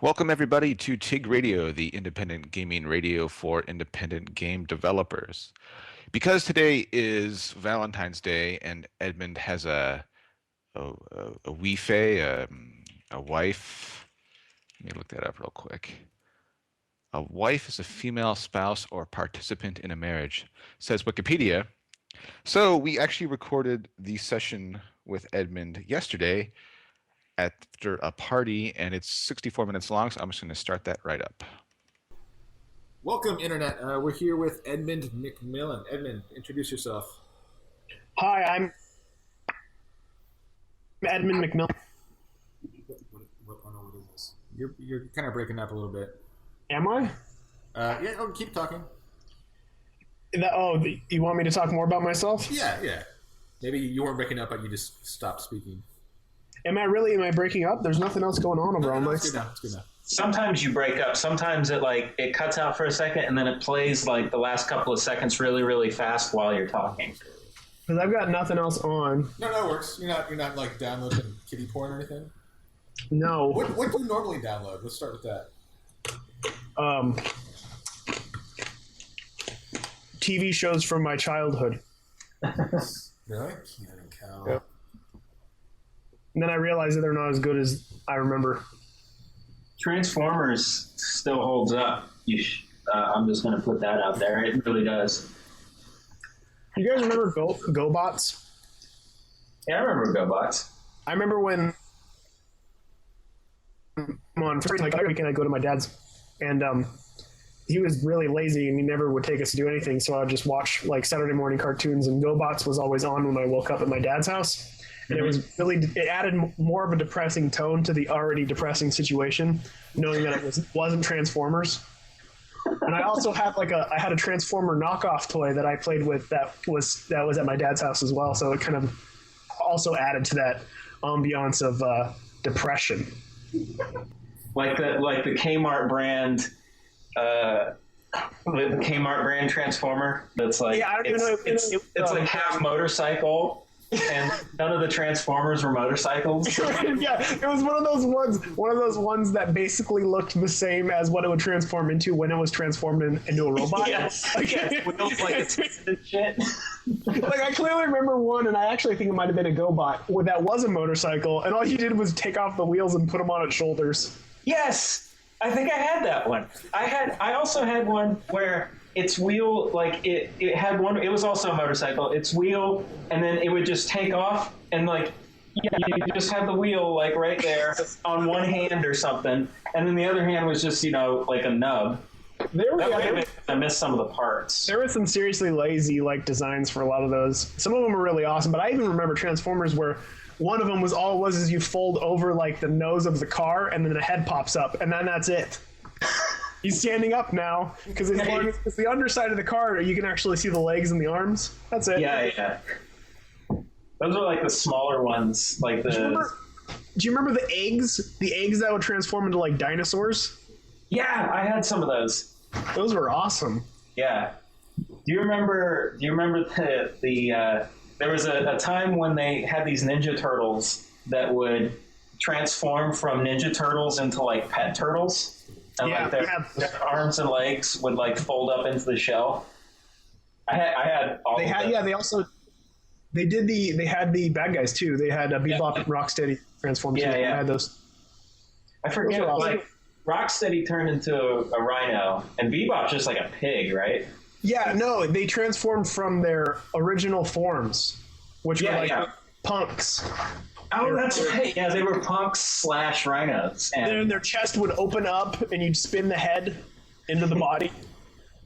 Welcome, everybody, to TIGRadio, the independent gaming radio for independent game developers. Because today is Valentine's Day and Edmund has a wife, a wife. Let me look that up real quick. A wife is a female spouse or participant in a marriage, says Wikipedia. So we actually recorded the session with Edmund yesterday after a party, and it's 64 minutes long, so I'm just going to start that right up. Welcome, Internet. We're here with Edmund McMillen. Edmund, introduce yourself. Hi, I'm Edmund McMillen. What is this? You're kind of breaking up a little bit. Am I? Keep talking. You want me to talk more about myself? Yeah. Maybe you weren't breaking up, but you just stopped speaking. Am I breaking up? There's nothing else going on over on my It's good now. Sometimes you break up. Sometimes it cuts out for a second and then it plays like the last couple of seconds really, really fast while you're talking. Because I've got nothing else on. No, it works. You're not like downloading kiddie porn or anything? No. What do you normally download? Let's start with that. TV shows from my childhood. Really? Holy cow. Yep. And then I realized that they're not as good as I remember. Transformers still holds up. I'm just going to put that out there. It really does. You guys remember GoBots? Yeah, I remember GoBots. I remember when on first weekend I'd go to my dad's, and he was really lazy and he never would take us to do anything, so I would just watch like Saturday morning cartoons, and GoBots was always on when I woke up at my dad's house. And it added more of a depressing tone to the already depressing situation, knowing that it wasn't Transformers. And I also had a Transformer knockoff toy that I played with that was at my dad's house as well. So it kind of also added to that ambiance of depression. Like the Kmart brand. The Kmart brand Transformer. That's like I don't even know. It's like half motorcycle. And none of the Transformers were motorcycles. Yeah, it was one of those ones that basically looked the same as what it would transform into when it was transformed into a robot. Yes. Wheels like it's shit. Like I clearly remember one, and I actually think it might have been a GoBot that was a motorcycle, and all you did was take off the wheels and put them on its shoulders. Yes, I think I had that one. I also had one where its wheel, like it had one. It was also a motorcycle. Its wheel, and then it would just take off, and you just had the wheel like right there on one hand or something, and then the other hand was just like a nub. I missed some of the parts. There were some seriously lazy designs for a lot of those. Some of them were really awesome, but I even remember Transformers where one of them was all it was is you fold over the nose of the car, and then the head pops up, and then that's it. He's standing up now, because as long as it's the underside of the car, you can actually see the legs and the arms. That's it. Yeah. Those are the smaller ones, Do you remember the eggs? The eggs that would transform into dinosaurs? Yeah, I had some of those. Those were awesome. Yeah. Do you remember the there was a time when they had these Ninja Turtles that would transform from Ninja Turtles into pet turtles? And their arms and legs would fold up into the shell. I had all. They had They had the bad guys too. They had Bebop and Rocksteady transform. Yeah. I had those. I forget. Awesome. Rocksteady turned into a rhino, and Bebop's just like a pig, right? Yeah, no, they transformed from their original forms, which were punks. Oh, that's right. Yeah, they were punks / rhinos. And their chest would open up, and you'd spin the head into the body,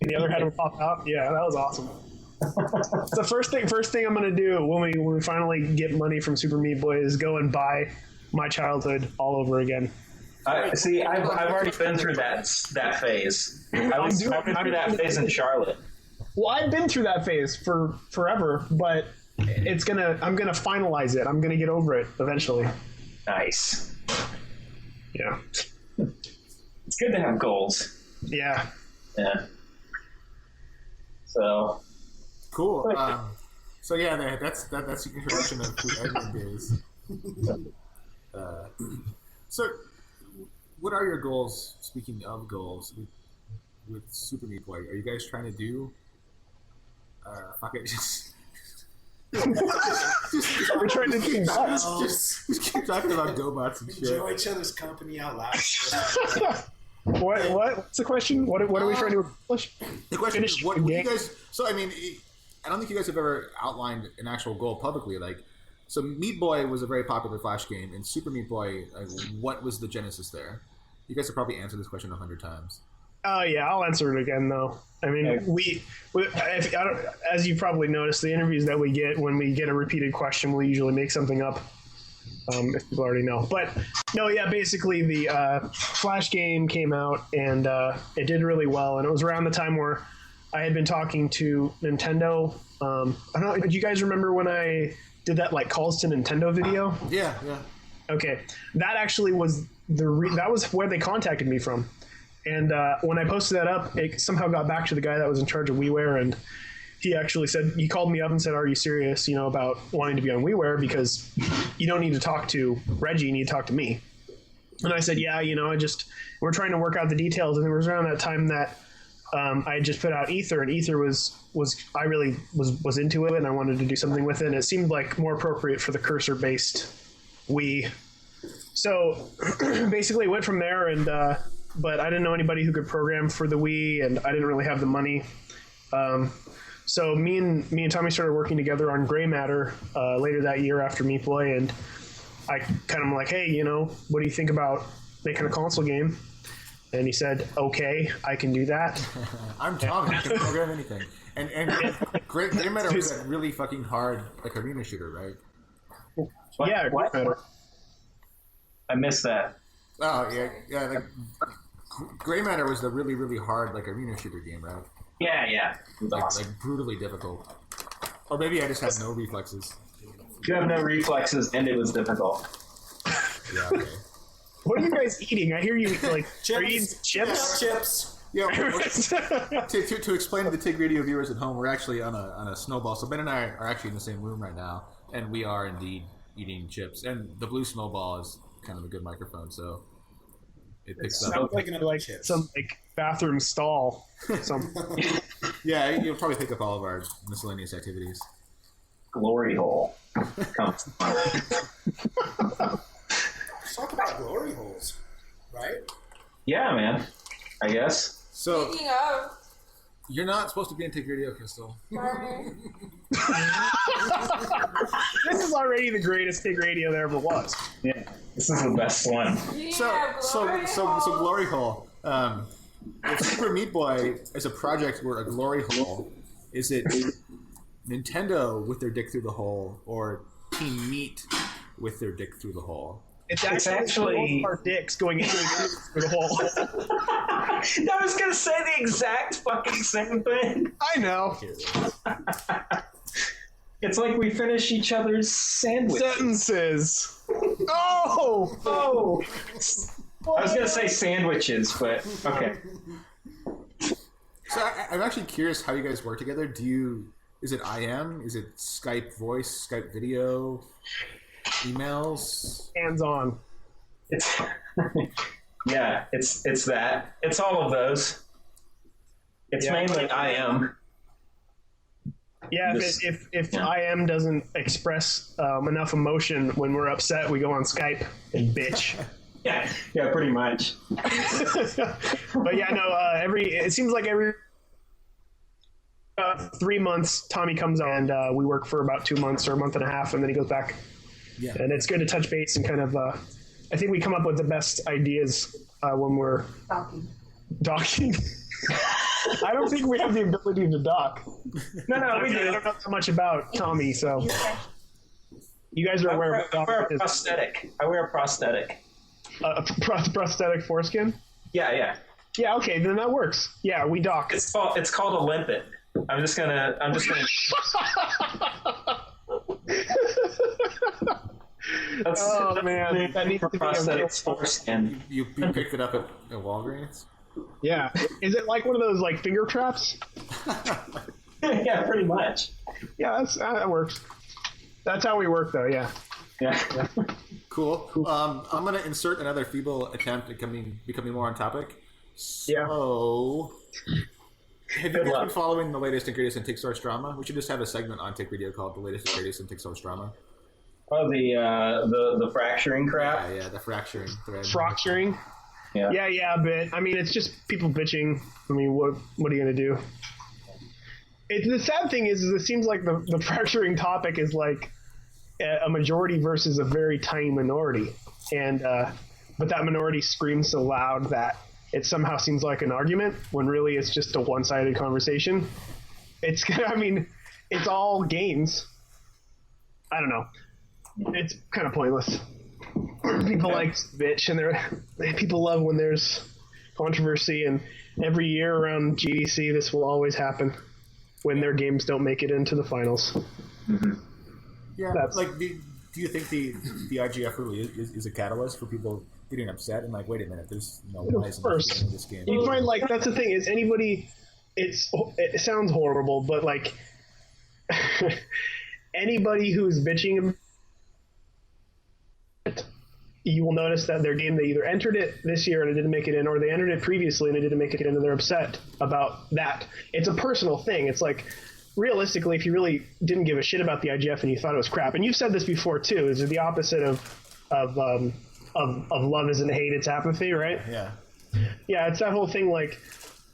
and the other head would pop out. Yeah, that was awesome. So first thing I'm going to do when we finally get money from Super Meat Boy is go and buy my childhood all over again. See, I've already been through that phase. I went through that phase in Charlotte. Well, I've been through that phase for forever, but I'm gonna finalize it. I'm gonna get over it eventually. Nice. Yeah. It's good to have goals. Yeah. So. Cool. So yeah, that's the introduction of who Edmund is. So what are your goals? Speaking of goals, with Super Meat Boy, are you guys trying to do? Fuck it, We're trying to do nuts. just keep talking about GoBots and shit. Enjoy each other's company out loud. What's the question? What are we trying to accomplish? The question is, Finish what the you game. guys? So I mean, I don't think you guys have ever outlined an actual goal publicly. Like, so Meat Boy was a very popular Flash game, and Super Meat Boy, what was the genesis there? You guys have probably answered this question 100 times. Yeah, I'll answer it again though. I mean, we as you probably noticed, the interviews that we get when we get a repeated question, we usually make something up. If people already know, but no, yeah, basically the Flash game came out and it did really well, and it was around the time where I had been talking to Nintendo. I don't know. Do you guys remember when I did that like calls to Nintendo video? Yeah. Okay, that actually was that was where they contacted me from. And when I posted that up, it somehow got back to the guy that was in charge of WiiWare, and he actually said, he called me up and said, "Are you serious, about wanting to be on WiiWare? Because you don't need to talk to Reggie, you need to talk to me." And I said, "Yeah, we're trying to work out the details." And it was around that time that I had just put out Ether, and Ether was I really was into it, and I wanted to do something with it. And it seemed like more appropriate for the cursor-based Wii. So basically, it went from there, and but I didn't know anybody who could program for the Wii, and I didn't really have the money. So me and Tommy started working together on Gray Matter later that year after Meat Boy, and I kind of like, "Hey, what do you think about making a console game?" And he said, "Okay, I can do that." I'm Tommy. I can program anything. And Gray Matter was that really fucking hard like arena shooter, right? Yeah, What? Gray Matter. I missed that. Oh yeah. Like, Gray Matter was the really really hard like arena shooter game, right? Yeah. It was awesome. Like brutally difficult. Or maybe I just had no reflexes. You have no reflexes, and it was difficult. Yeah. Okay. What are you guys eating? I hear you like are you eating chips? Chips. Yeah. To explain to the TIGRadio viewers at home, we're actually on a snowball. So Ben and I are actually in the same room right now, and we are indeed eating chips. And the blue snowball is kind of a good microphone, so it picks up. Sounds like some like bathroom stall. Yeah, you'll probably pick up all of our miscellaneous activities. Glory hole. Come. Let's talk about glory holes, right? Yeah, man. I guess. So Speaking of, you're not supposed to be in TIGRadio, Crystal. sorry. This is already the greatest TIGRadio there ever was. Yeah. This is the best one. So Glory Hole. If Super Meat Boy is a project where a glory hole, is it Nintendo with their dick through the hole, or Team Meat with their dick through the hole? It's actually our dicks going into the hole. I was gonna say the exact fucking same thing. I know. It's like we finish each other's sandwiches. Sentences. Oh! I was gonna say sandwiches, but okay. So I'm actually curious how you guys work together. Is it IM? Is it Skype voice, Skype video, emails? Hands on. It's yeah, it's that. It's all of those. It's mainly IM. Yeah, if IM doesn't express enough emotion when we're upset, we go on Skype and bitch. Yeah, pretty much. But yeah, no. It seems like every 3 months, Tommy comes on, and we work for about 2 months or a month and a half, and then he goes back. Yeah. And it's good to touch base and kind of. I think we come up with the best ideas when we're docking. I don't think we have the ability to dock. No, we I do. don't know so much about Tommy, so you guys are aware of I wear what a prosthetic. I wear a prosthetic. prosthetic foreskin. Yeah. Yeah, okay, then that works. Yeah, we dock. It's called a limpet. I'm just gonna. Oh man, that needs to be prosthetic foreskin. You picked it up at Walgreens? Yeah, is it like one of those like finger traps? Yeah, pretty much. Yeah, that works. That's how we work, though. Yeah. Yeah. Cool. I'm going to insert another feeble attempt at becoming more on topic. So, have you guys been following the latest and greatest in TIG drama? We should just have a segment on TIGRadio called "The Latest and Greatest in TIG drama." Oh, the fracturing crap. Yeah, the fracturing thread. Fracturing. Yeah, but I mean, it's just people bitching. I mean, what are you gonna do? The sad thing is it seems like the fracturing topic is like a majority versus a very tiny minority, and but that minority screams so loud that it somehow seems like an argument when really it's just a one-sided conversation. I mean, it's all games. I don't know. It's kind of pointless. People like bitch, and people love when there's controversy, and every year around GDC this will always happen when their games don't make it into the finals. Mm-hmm. Yeah, do you think the IGF really is a catalyst for people getting upset and like, wait a minute, there's no why in this game? You find like that's the thing is anybody. It sounds horrible, but like anybody who's bitching, you will notice that their game, they either entered it this year and it didn't make it in, or they entered it previously and it didn't make it in, and they're upset about that. It's a personal thing. It's like, realistically, if you really didn't give a shit about the IGF and you thought it was crap, and you've said this before too, is the opposite of love isn't hate, it's apathy, right? Yeah, it's that whole thing. Like,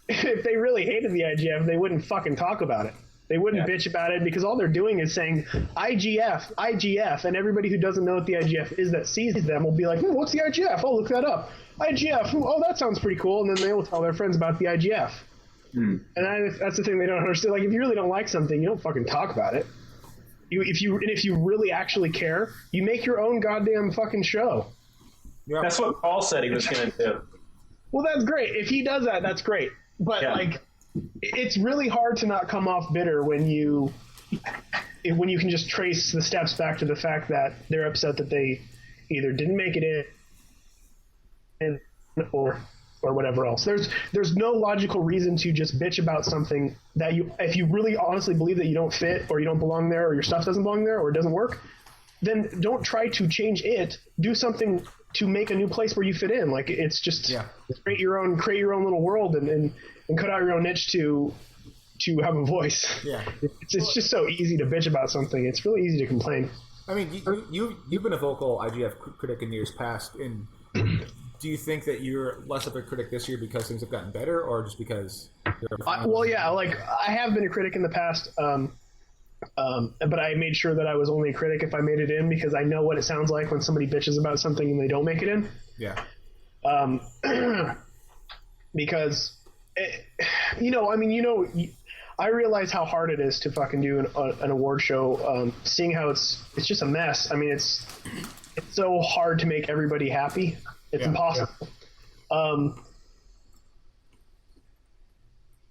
if they really hated the IGF, they wouldn't fucking talk about it. They wouldn't bitch about it, because all they're doing is saying IGF, and everybody who doesn't know what the IGF is that sees them will be like, what's the IGF? Oh, look that up. IGF, oh, that sounds pretty cool, and then they will tell their friends about the IGF. And that's the thing they don't understand. Like, if you really don't like something, you don't fucking talk about it. If you really actually care, you make your own goddamn fucking show. Yeah. That's what Paul said he was going to do. Well, that's great. If he does that, that's great. But like, it's really hard to not come off bitter when you can just trace the steps back to the fact that they're upset that they either didn't make it in or whatever else. There's no logical reason to just bitch about something that if you really honestly believe that you don't fit, or you don't belong there, or your stuff doesn't belong there, or it doesn't work, then don't try to change it. Do something to make a new place where you fit in. Like, it's just create your own little world and cut out your own niche to have a voice. Yeah, it's just so easy to bitch about something. It's really easy to complain. I mean, you've been a vocal IGF critic in years past, and do you think that you're less of a critic this year because things have gotten better, or just because like I have been a critic in the past, but I made sure that I was only a critic if I made it in, because I know what it sounds like when somebody bitches about something and they don't make it in. Because I realize how hard it is to fucking do an award show, seeing how it's just a mess. I mean, it's so hard to make everybody happy. It's impossible.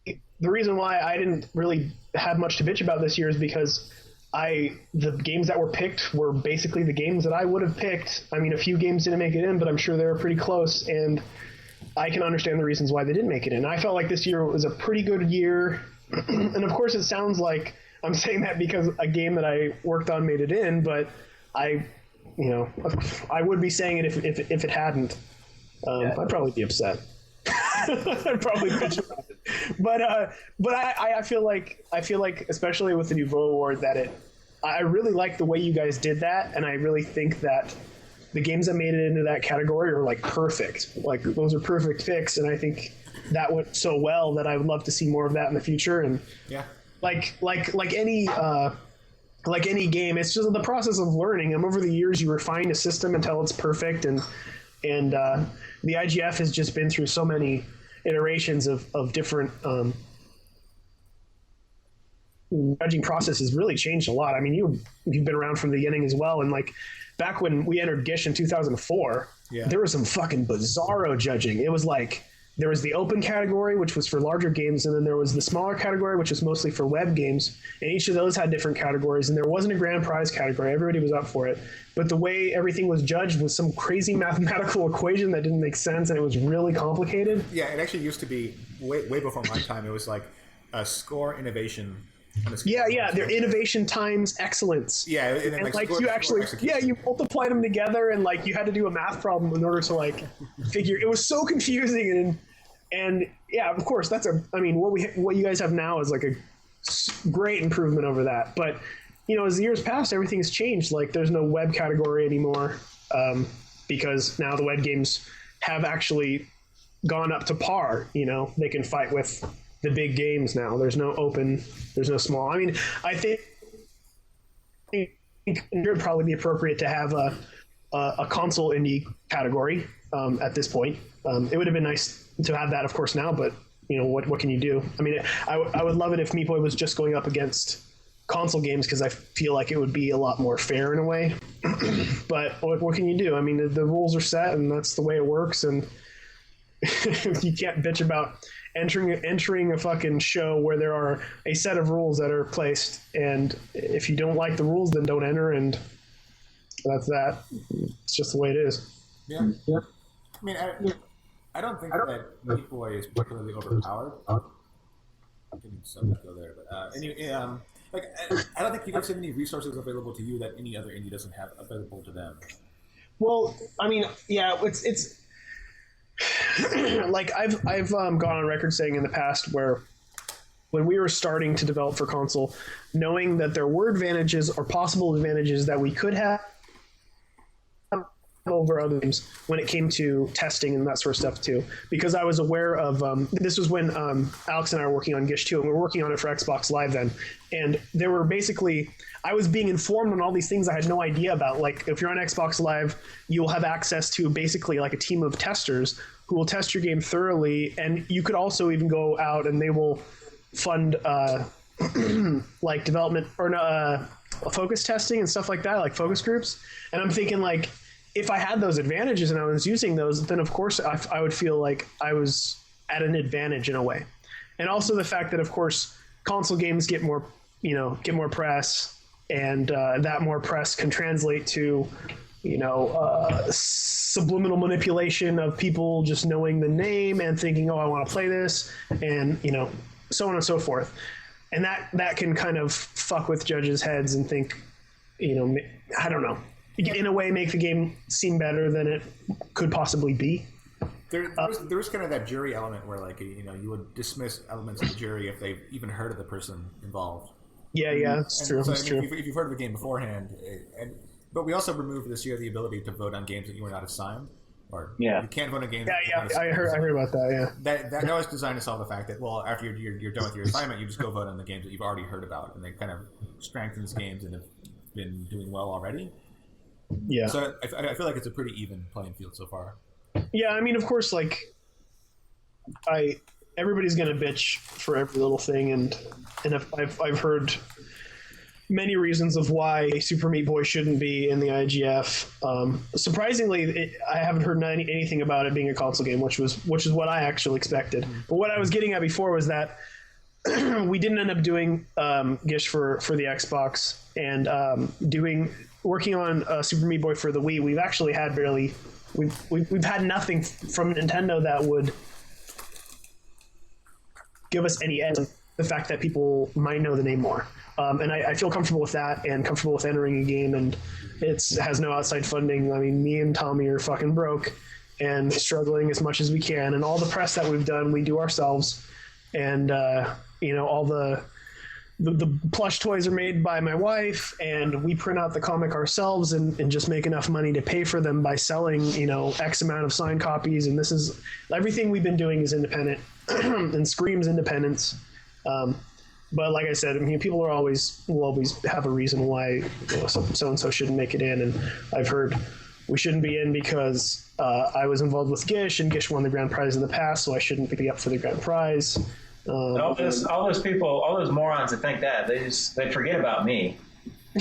The reason why I didn't really have much to bitch about this year is because the games that were picked were basically the games that I would have picked. I mean, a few games didn't make it in, but I'm sure they were pretty close, and I can understand the reasons why they didn't make it in. I felt like this year was a pretty good year, and of course it sounds like I'm saying that because a game that I worked on made it in, but I would be saying it if it hadn't. I'd probably be upset. I'd probably bitch about it. But I feel like especially with the Nouveau Award that I really like the way you guys did that, and I really think that the games that made it into that category are like perfect. Like, those are perfect fix, and I think that went so well that I would love to see more of that in the future. And like any game, it's just the process of learning. And over the years, you refine a system until it's perfect, and the IGF has just been through so many iterations of different judging processes. Really changed a lot. I mean, you've been around from the beginning as well, and like back when we entered Gish in 2004, there was some fucking bizarro judging. It was like there was the open category, which was for larger games, and then there was the smaller category, which was mostly for web games, and each of those had different categories, and there wasn't a grand prize category. Everybody was up for it, but the way everything was judged was some crazy mathematical equation that didn't make sense, and it was really complicated. Yeah, it actually used to be way before my time. It was like a score, innovation, Yeah, they're innovation times excellence. Yeah, and, then, and like you actually, you multiplied them together, and like you had to do a math problem in order to like figure. It was so confusing, and yeah, of course, what you guys have now is like a great improvement over that. But as the years pass, everything's changed. Like there's no web category anymore because now the web games have actually gone up to par. They can fight with the big games now. There's no open, there's no small. I mean, I think it would probably be appropriate to have a console indie category at this point. It would have been nice to have that, of course, now, but what can you do? I mean, I would love it if Meat Boy was just going up against console games because I feel like it would be a lot more fair in a way. But what can you do? I mean, the rules are set, and that's the way it works, and you can't bitch about entering a fucking show where there are a set of rules that are placed, and if you don't like the rules, then don't enter, and that's that. It's just the way it is. Yeah. I mean, I don't think that Meat Boy is particularly overpowered. I didn't go there, but anyway, I don't think you guys have any resources available to you that any other indie doesn't have available to them. Well, I mean, yeah, it's like I've gone on record saying in the past where when we were starting to develop for console, knowing that there were advantages or possible advantages that we could have over other games when it came to testing and that sort of stuff too, because I was aware of this was when Alex and I were working on Gish 2, and we were working on it for Xbox Live then, and there were basically I was being informed on all these things I had no idea about. Like if you're on Xbox Live, you will have access to basically like a team of testers who will test your game thoroughly, and you could also even go out and they will fund like development or focus testing and stuff like that, like focus groups. And I'm thinking like, if I had those advantages and I was using those, then of course I would feel like I was at an advantage in a way. And also the fact that of course console games get more press, and that more press can translate to, subliminal manipulation of people just knowing the name and thinking, oh, I want to play this, and so on and so forth. And that can kind of fuck with judges' heads and think, I don't know, in a way make the game seem better than it could possibly be. There was kind of that jury element where like you would dismiss elements of the jury if they've even heard of the person involved. Yeah, it's true. So, true. If you've heard of the game beforehand, but we also removed this year the ability to vote on games that you were not assigned, or you can't vote on games. I heard about that. Yeah, that was designed to solve the fact that after you're done with your assignment, you just go vote on the games that you've already heard about, and they kind of strengthens games and have been doing well already. Yeah. So I feel like it's a pretty even playing field so far. Yeah, I mean, of course, like everybody's gonna bitch for every little thing, and I've heard many reasons of why Super Meat Boy shouldn't be in the IGF. Surprisingly, I haven't heard anything about it being a console game, which is what I actually expected. But what I was getting at before was that we didn't end up doing Gish for the Xbox, and working on Super Meat Boy for the Wii. We've actually had we've had nothing from Nintendo that would give us any edge on the fact that people might know the name more. And I feel comfortable with that, and comfortable with entering a game, and it has no outside funding. I mean, me and Tommy are fucking broke and struggling as much as we can, and all the press that we've done, we do ourselves. And all the plush toys are made by my wife, and we print out the comic ourselves and just make enough money to pay for them by selling, X amount of signed copies. And this is everything we've been doing is independent and screams independence. But like I said, I mean, people will always have a reason why so-and-so shouldn't make it in. And I've heard we shouldn't be in because I was involved with Gish, and Gish won the grand prize in the past, so I shouldn't be up for the grand prize. All those people, all those morons that think that, they forget about me.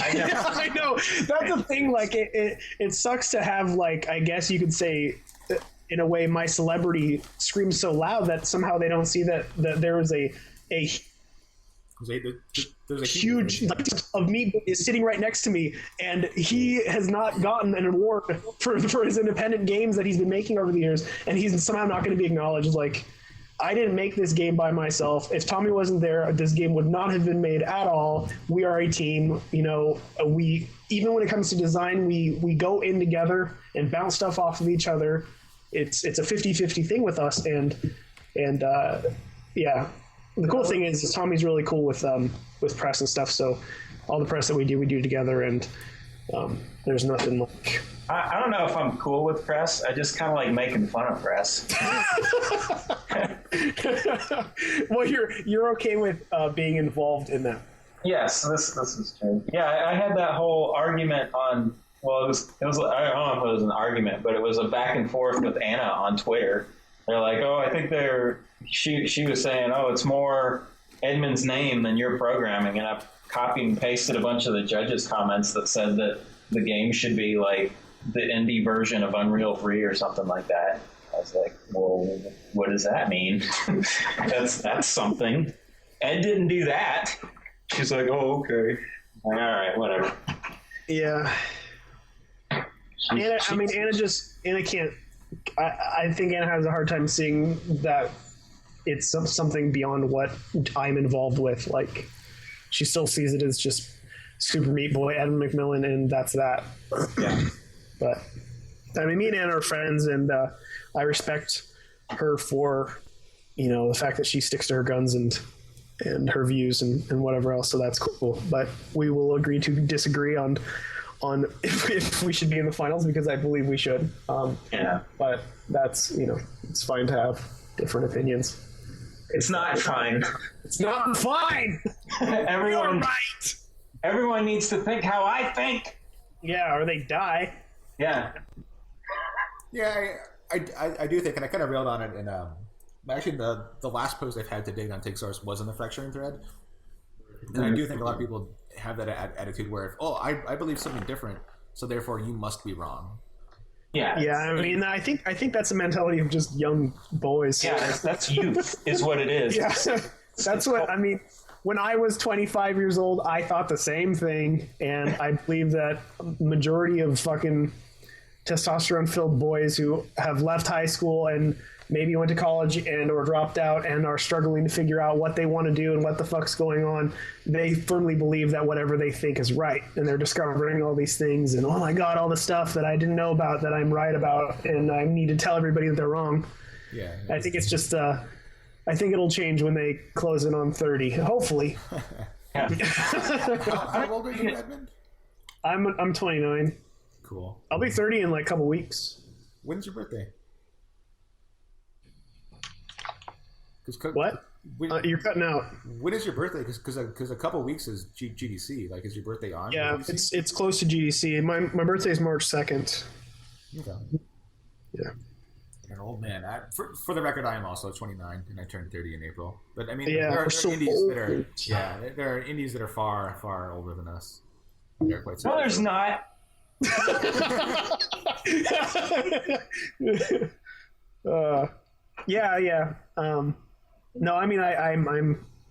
I know. That's the thing. Like it sucks to have, like, I guess you could say, in a way, my celebrity screams so loud that somehow they don't see that there is a huge of me is sitting right next to me, and he has not gotten an award for his independent games that he's been making over the years, and he's somehow not going to be acknowledged. Like, I didn't make this game by myself. If Tommy wasn't there, this game would not have been made at all. We are a team. You know, we even when it comes to design, we go in together and bounce stuff off of each other. It's a 50-50 thing with us, and yeah. The cool thing is Tommy's really cool with press and stuff. So all the press that we do together, and there's nothing like. I don't know if I'm cool with press. I just kind of like making fun of press. Well, you're okay with being involved in that. Yes, this is true. Yeah, I had that whole argument on. Well, it was. I don't know if it was an argument, but it was a back and forth with Anna on Twitter. They're like, oh, I think she was saying, oh, it's more Edmund's name than your programming, and I copied and pasted a bunch of the judges' comments that said that the game should be like the indie version of Unreal 3 or something like that. I was like, well, what does that mean? that's something. Ed didn't do that. She's like, oh, okay. Like, all right, whatever. Yeah. Anna can't. I think Anna has a hard time seeing that it's something beyond what I'm involved with. Like, she still sees it as just Super Meat Boy, Edmund McMillen, and that's that. Yeah. But I mean, me and Anna are friends, and I respect her for, you know, the fact that she sticks to her guns and her views and whatever else. So that's cool. But we will agree to disagree on if we should be in the finals, because I believe we should. Yeah. But that's, you know, it's fine to have different opinions. It's not fine. It's not fine. Everyone, You're right. Everyone needs to think how I think. Yeah, or they die. Yeah. Yeah, I do think, and I kind of railed on it in actually the last post I've had to date on TIGSource was in the fracturing thread, and I do think a lot of people have that attitude where, oh, I believe something different, so therefore you must be wrong. Yeah. Yeah, I mean, I think that's a mentality of just young boys. Yeah, that's youth, is what it is. Yeah, that's what I mean. When I was 25 years old, I thought the same thing, and I believe that majority of fucking testosterone-filled boys who have left high school and maybe went to college and or dropped out and are struggling to figure out what they want to do and what the fuck's going on, they firmly believe that whatever they think is right, and they're discovering all these things and, oh my god, all the stuff that I didn't know about that I'm right about, and I need to tell everybody that they're wrong. Yeah. I think it's just I think it'll change when they close in on 30, hopefully. Yeah. How old are you, Edmund? I'm 29. Cool. I'll be 30 in like a couple weeks. When's your birthday? What? You're cutting out. When is your birthday? Because a couple weeks is GDC. Like, is your birthday on? Yeah, GDC? it's close to GDC. My birthday is March 2nd. Okay. Yeah. You're an old man. For the record, I am also 29, and I turned 30 in April. But I mean, Yeah, there are so indies old. that are there are indies that are far, far older than us. They're quite No, there's not. Yeah. No, I mean,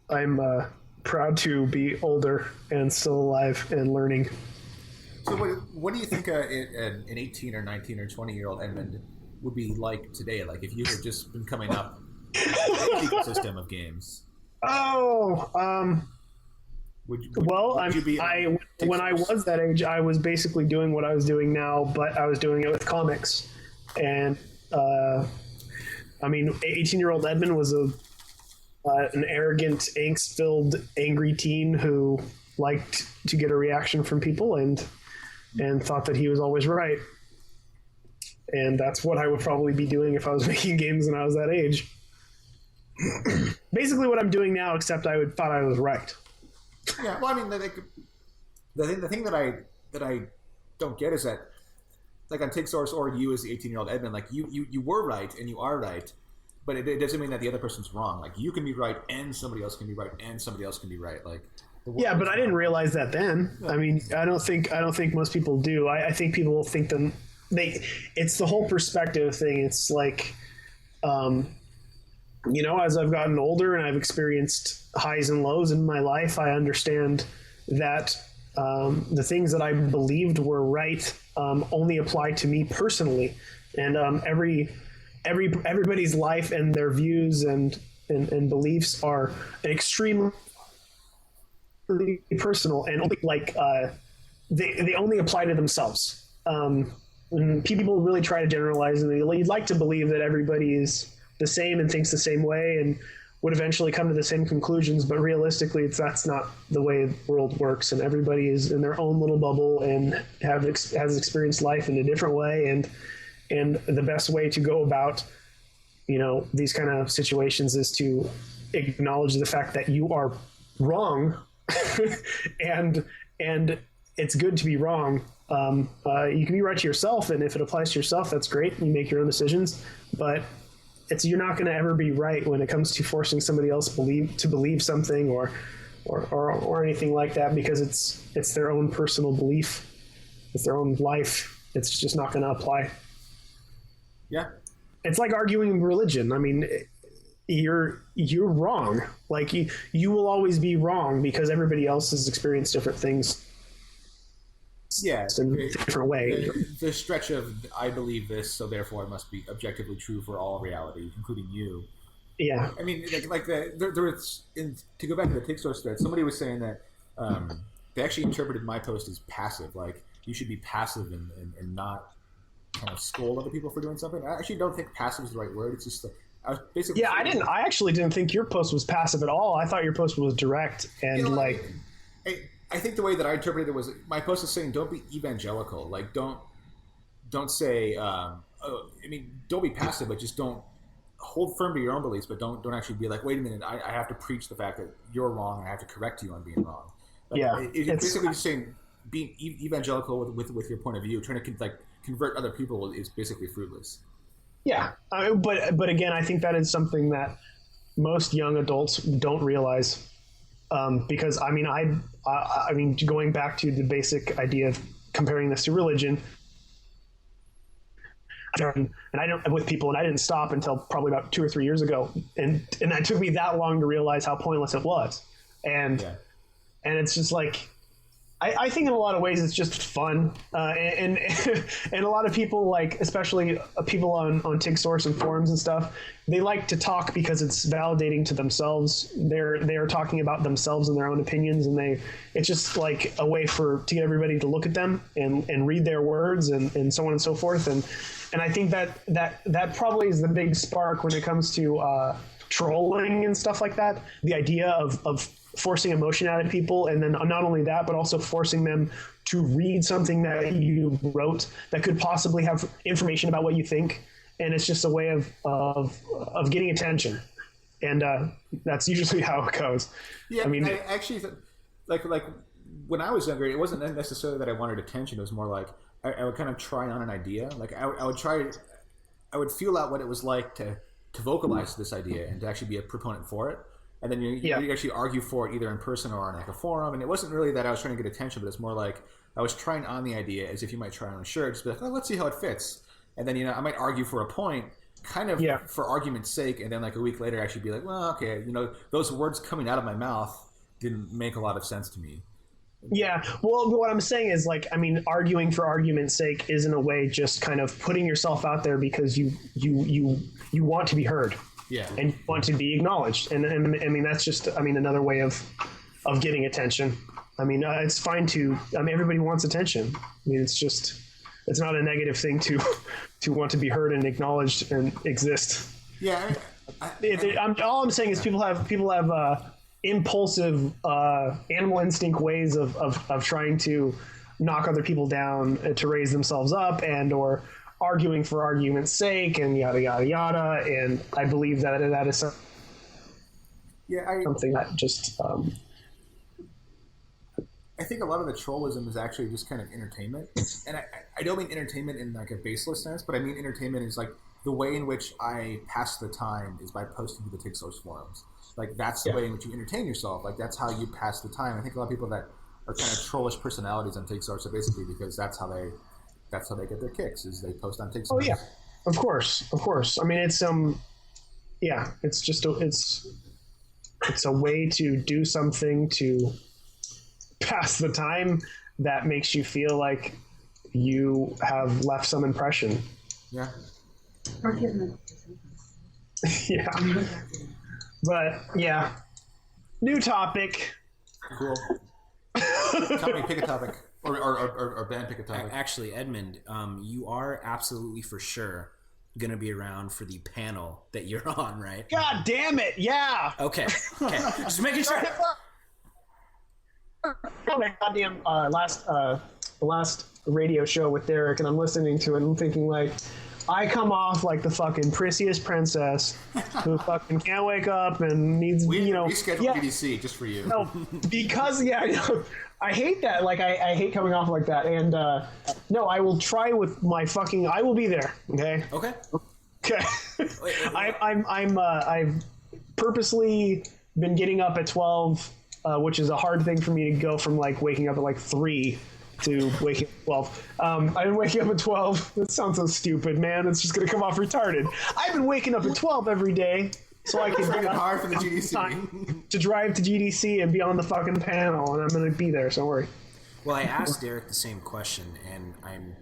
I'm proud to be older and still alive and learning. So what do you think an 18 or 19 or 20-year-old Edmund would be like today? Like, if you had just been coming up in the ecosystem of games? When I was that age, I was basically doing what I was doing now, but I was doing it with comics. And I mean, 18-year-old Edmund was an arrogant, angst-filled, angry teen who liked to get a reaction from people and thought that he was always right. And that's what I would probably be doing if I was making games when I was that age. Basically what I'm doing now, except I thought I was right. Yeah, well, I mean, the thing that I don't get is that, like, on TIGSource or you as the 18-year-old Edmund, like, you were right and you are right, but it doesn't mean that the other person's wrong. Like, you can be right and somebody else can be right and somebody else can be right. Like, yeah, but I didn't realize that then. I mean, I don't think most people do. I think people think them. It's the whole perspective thing. It's like, you know, as I've gotten older and I've experienced highs and lows in my life, I understand that the things that I believed were right only apply to me personally. And everybody's life and their views and beliefs are extremely personal and only they only apply to themselves. And people really try to generalize, and you'd like to believe that everybody is the same and thinks the same way and would eventually come to the same conclusions, but realistically that's not the way the world works, and everybody is in their own little bubble and has experienced life in a different way, and the best way to go about these kind of situations is to acknowledge the fact that you are wrong and it's good to be wrong. You can be right to yourself, and if it applies to yourself, that's great. You make your own decisions, but you're not going to ever be right when it comes to forcing somebody else to believe something or anything like that, because it's their own personal belief, it's their own life. It's just not going to apply. Yeah, it's like arguing religion. I mean, you're wrong. Like you will always be wrong because everybody else has experienced different things. Yeah, in a different way. The stretch of I believe this, so therefore it must be objectively true for all reality, including you. Yeah, I mean, there was to go back to the TIG source thread. Somebody was saying that they actually interpreted my post as passive, like you should be passive and not kind of scold other people for doing something. I actually don't think passive is the right word. It's just like I was basically. Yeah, I actually didn't think your post was passive at all. I thought your post was direct and I think the way that I interpreted it was my post is saying don't be evangelical. Like don't say don't be passive, but just don't hold firm to your own beliefs, but don't actually be like, wait a minute, I have to preach the fact that you're wrong and I have to correct you on being wrong. Like, yeah, it's basically just saying being evangelical with your point of view, trying to convert other people is basically fruitless. Yeah, but again, I think that is something that most young adults don't realize. Because I mean, going back to the basic idea of comparing this to religion, and I don't with people, and I didn't stop until probably about 2 or 3 years ago, and it took me that long to realize how pointless it was, and it's just like. I think in a lot of ways it's just fun, and a lot of people, like especially people on TIG source and forums and stuff, they like to talk because it's validating to themselves. They're talking about themselves and their own opinions, and it's just like a way to get everybody to look at them and read their words and so on and so forth. And I think that probably is the big spark when it comes to trolling and stuff like that. The idea of forcing emotion out of people, and then not only that, but also forcing them to read something that you wrote that could possibly have information about what you think, and it's just a way of getting attention, and that's usually how it goes. Yeah, I mean, I actually like when I was younger, it wasn't necessarily that I wanted attention. It was more like I would kind of try on an idea. Like I would feel out what it was like to vocalize this idea and to actually be a proponent for it. And then you actually argue for it either in person or on like a forum. And it wasn't really that I was trying to get attention, but it's more like I was trying on the idea as if you might try on a shirt. Just be like, oh, let's see how it fits. And then, I might argue for a point kind of for argument's sake. And then like a week later, actually be like, well, okay, those words coming out of my mouth didn't make a lot of sense to me. Yeah. Well, what I'm saying is arguing for argument's sake is in a way just kind of putting yourself out there because you want to be heard. Yeah. And you want to be acknowledged. And I mean, that's just, another way of getting attention. It's fine everybody wants attention. It's not a negative thing to want to be heard and acknowledged and exist. Yeah. All I'm saying is people have impulsive animal instinct ways of trying to knock other people down to raise themselves up or arguing for argument's sake and yada yada yada, and I believe that is something that just I think a lot of the trollism is actually just kind of entertainment, and I don't mean entertainment in like a baseless sense, but I mean entertainment is like the way in which I pass the time is by posting to the TIG source forums. Like that's the way in which you entertain yourself. Like that's how you pass the time. I think a lot of people that are kind of trollish personalities on TIG source are basically because that's how they get their kicks, is they post on TIG source. Oh yeah, of course. It's it's just it's a way to do something to pass the time that makes you feel like you have left some impression. Yeah. Yeah. But yeah. New topic. Cool. Topic, pick a topic. Or band, pick a topic. Actually, Edmund, you are absolutely for sure going to be around for the panel that you're on, right? God damn it! Yeah. Okay. Just making sure. My goddamn last radio show with Derek, and I'm listening to it and I'm thinking like, I come off like the fucking prissiest princess who fucking can't wake up and needs, We rescheduled BDC just for you. No, because I hate that. Like I hate coming off like that. And no, I will try with my fucking. I will be there. Okay. Okay. I've purposely been getting up at 12, which is a hard thing for me to go from like waking up at like 3 to waking up at 12. I've been waking up at 12. That sounds so stupid, man. It's just gonna come off retarded. I've been waking up at 12 every day so I can get hard for the GDC to drive to GDC and be on the fucking panel, and I'm gonna be there. So don't worry. Well, I asked Derek the same question, and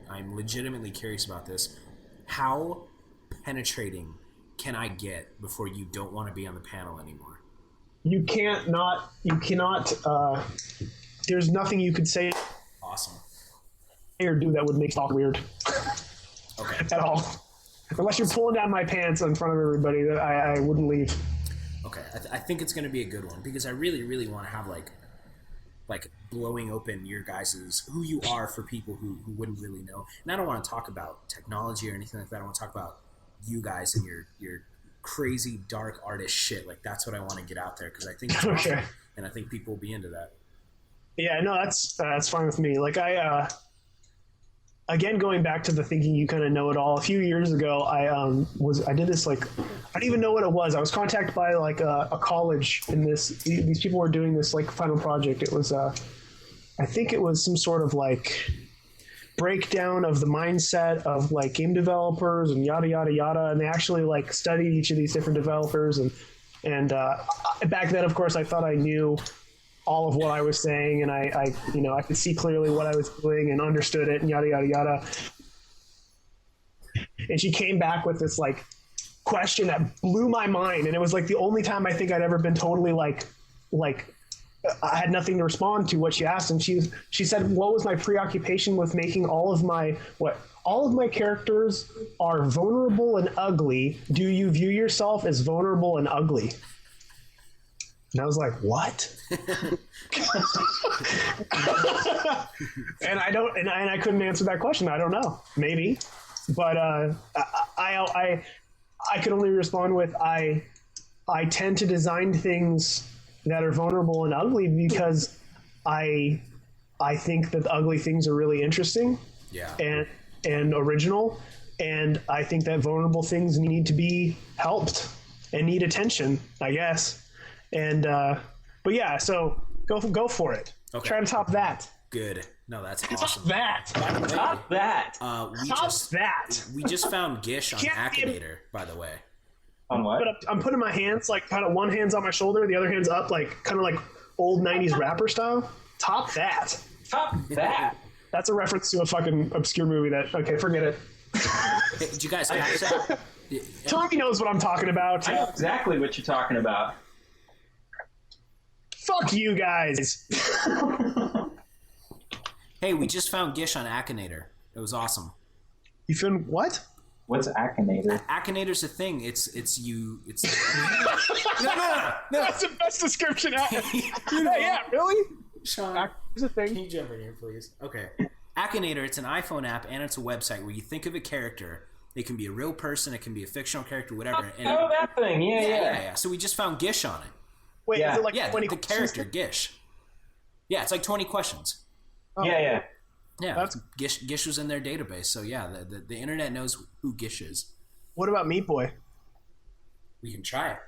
I'm legitimately curious about this. How penetrating can I get before you don't want to be on the panel anymore? You cannot. There's nothing you could say. Awesome. Or do that would make talk weird. Okay. At all. Unless you're pulling down my pants in front of everybody, that I wouldn't leave. Okay, I think it's going to be a good one because I really, really want to have like blowing open your guys's who you are for people who wouldn't really know. And I don't want to talk about technology or anything like that. I want to talk about you guys and your crazy dark artist shit. Like that's what I want to get out there because I think it's awesome, and I think people will be into that. Yeah, no, that's fine with me. Like again, going back to the thinking you kind of know it all. A few years ago, I did this like I don't even know what it was. I was contacted by like a college in this. These people were doing this like final project. It was I think it was some sort of like breakdown of the mindset of like game developers and yada yada yada. And they actually like studied each of these different developers and back then, of course, I thought I knew all of what I was saying, and I could see clearly what I was doing and understood it, and yada yada yada. And she came back with this like question that blew my mind, and it was like the only time I think I'd ever been totally like I had nothing to respond to what she asked, and she said, "What was my preoccupation with making all of my characters are vulnerable and ugly? Do you view yourself as vulnerable and ugly?" And I was like, "What?" and I couldn't answer that question. I don't know, maybe, but I could only respond with I tend to design things that are vulnerable and ugly because I think that ugly things are really interesting, and original, and I think that vulnerable things need to be helped and need attention, I guess. And but yeah, so go for it. Okay. Try to top that. Good. No, that's awesome. Top that. Top that. We just found Gish on Akinator, by the way. On what? But I'm putting my hands like kind of one hand's on my shoulder, the other hand's up, like kind of like old '90s rapper style. Top that. Top that. That's a reference to a fucking obscure movie. Okay, forget it. Hey, did you guys catch that? Tommy knows what I'm talking about. I know exactly what you're talking about. Fuck you guys. Hey, we just found Gish on Akinator. It was awesome. You found what? What's Akinator? Akinator's a thing. It's no. That's the best description ever. Yeah, really? Sean, there's a thing. Can you jump in here, please? Okay. Akinator, it's an iPhone app and it's a website where you think of a character. It can be a real person, it can be a fictional character, whatever. That thing. Yeah. So we just found Gish on it. Wait, is it like 20 the character Gish. Yeah, it's like 20 questions. Oh. Yeah. That's Gish was in their database, so yeah, the internet knows who Gish is. What about Meat Boy? We can try it.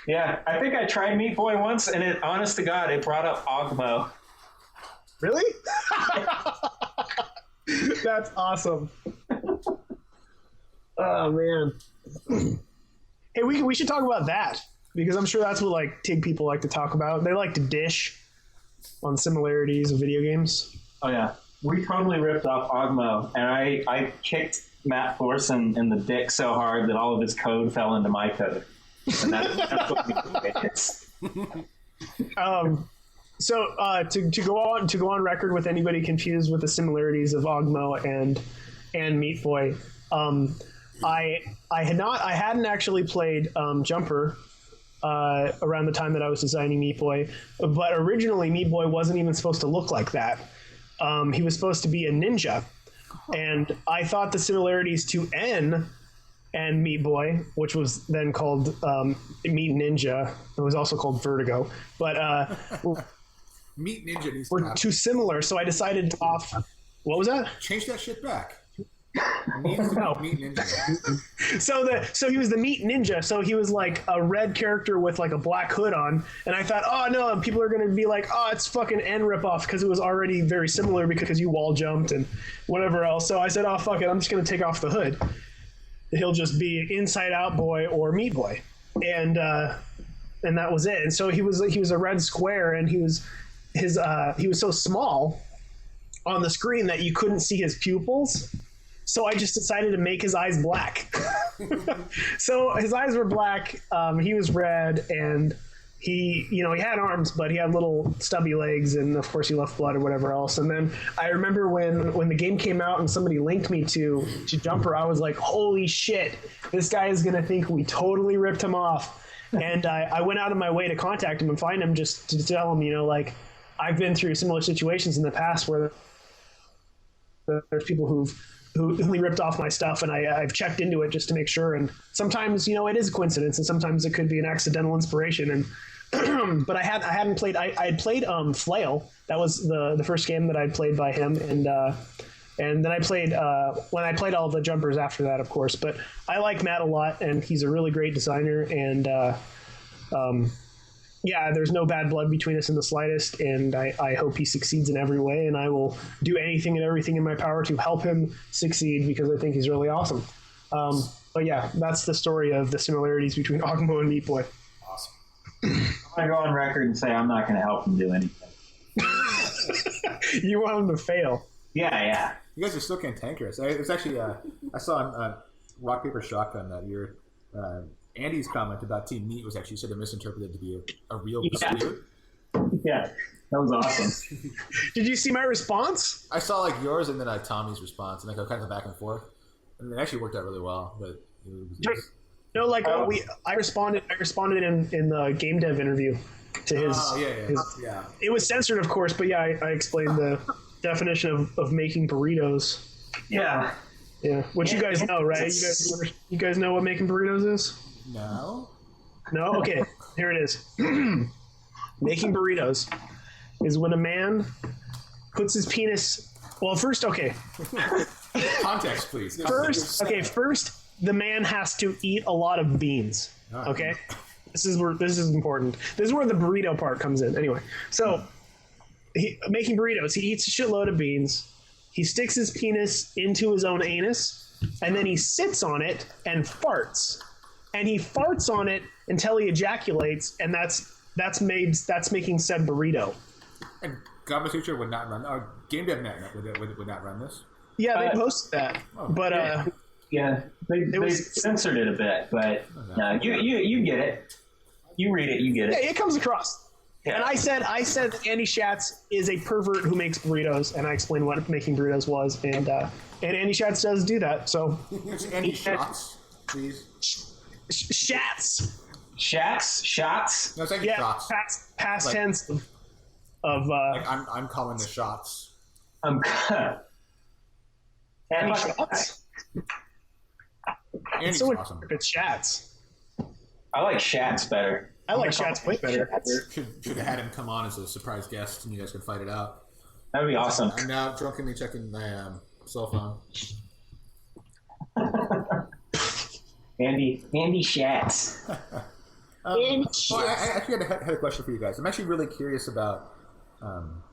Yeah, I think I tried Meat Boy once, and honest to God, it brought up Ogmo. Really? That's awesome. Oh man. Hey, we should talk about that because I'm sure that's what like TIG people like to talk about. They like to dish on similarities of video games. Oh yeah. We totally ripped off Ogmo, and I kicked Matt Thorson in the dick so hard that all of his code fell into my code. And that's what Meat is. So to go on record with anybody confused with the similarities of Ogmo and Meat Boy, I hadn't actually played Jumper around the time that I was designing Meat Boy, but originally Meat Boy wasn't even supposed to look like that. He was supposed to be a ninja, and I thought the similarities to N and Meat Boy, which was then called Meat Ninja, it was also called Vertigo, but Meat Ninja needs to were happen. too similar, so I decided to what was that? Change that shit back. Needs to No. be Meat Ninja. So he was the Meat Ninja, so he was like a red character with like a black hood on, and I thought, oh no, and people are going to be like, oh, it's fucking N ripoff, because it was already very similar because you wall jumped and whatever else. So I said, oh fuck it, I'm just going to take off the hood. He'll just be Inside Out Boy or Meat Boy, and that was it. And so he was a red square, and he was so small on the screen that you couldn't see his pupils. So I just decided to make his eyes black. So his eyes were black. He was red, and he had arms, but he had little stubby legs, and of course he left blood or whatever else. And then I remember when the game came out and somebody linked me to Jumper, I was like, holy shit, this guy is gonna think we totally ripped him off. And I went out of my way to contact him and find him just to tell him, like, I've been through similar situations in the past where there's people who ripped off my stuff, and I've checked into it just to make sure. And sometimes, it is a coincidence, and sometimes it could be an accidental inspiration. And but I hadn't played. I had played Flail. That was the first game that I'd played by him, and then I played when I played all the Jumpers after that, of course. But I like Matt a lot, and he's a really great designer. And yeah, there's no bad blood between us in the slightest, and I hope he succeeds in every way, and I will do anything and everything in my power to help him succeed, because I think he's really awesome. But yeah, that's the story of the similarities between Ogmo and Meat Boy. Awesome. I go on record and say I'm not going to help him do anything. You want him to fail. Yeah. You guys are still cantankerous. It's actually I saw on Rock Paper Shotgun that your Andy's comment about Team Meat was actually sort of misinterpreted to be a real dispute. Yeah, that was awesome. Did you see my response? I saw like yours and then Tommy's response, and I kind of back and forth, and it actually worked out really well. But it was No, like I responded in the game dev interview to his. Yeah. It was censored, of course, but yeah, I explained the definition of making burritos. Yeah. Yeah, which you guys know, right? You guys know what making burritos is? No. No? Okay, here it is. Making burritos is when a man puts his penis. Well, first, okay. Context, please. First, the man has to eat a lot of beans. Okay, this is important. This is where the burrito part comes in. Anyway, so making burritos, he eats a shitload of beans. He sticks his penis into his own anus, and then he sits on it and farts. And he farts on it until he ejaculates, and that's making said burrito. And Gama Sutra would not run. Or Game Dev Net would not run this. Yeah, they posted that, but they censored it a bit, but no, you get it. You read it, you get it. Yeah, it comes across. Yeah. And I said that Andy Schatz is a pervert who makes burritos, and I explained what making burritos was, and Andy Schatz does do that. So It's Andy Shots, please. Schatz. Shots. No, it's actually Shots. Past Like- tense of Like I'm calling the shots. Andy Andy Shots. Schatz. Andy's So awesome. it's Schatz. I like Shots better. I like Schatz way better. Should have had him come on as a surprise guest, and you guys could fight it out. That would be awesome. I'm now drunkenly checking my cell phone. Andy Schatz. Andy Well, I actually had a question for you guys. I'm actually really curious about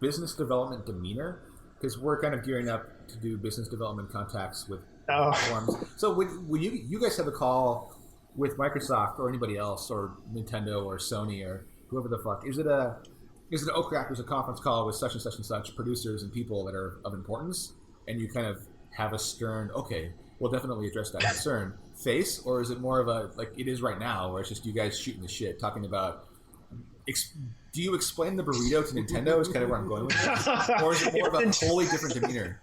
business development demeanor, because we're kind of gearing up to do business development contacts with platforms. So when you guys have a call with Microsoft or anybody else, or Nintendo or Sony or whoever the fuck, is it oh crap, there's a conference call with such and such and such producers and people that are of importance, and you kind of have a stern, okay, will definitely address that concern. Face, or is it more of a, like it is right now, where it's just you guys shooting the shit, talking about... do you explain the burrito to Nintendo is kind of where I'm going with this? Or is it more of a wholly different demeanor?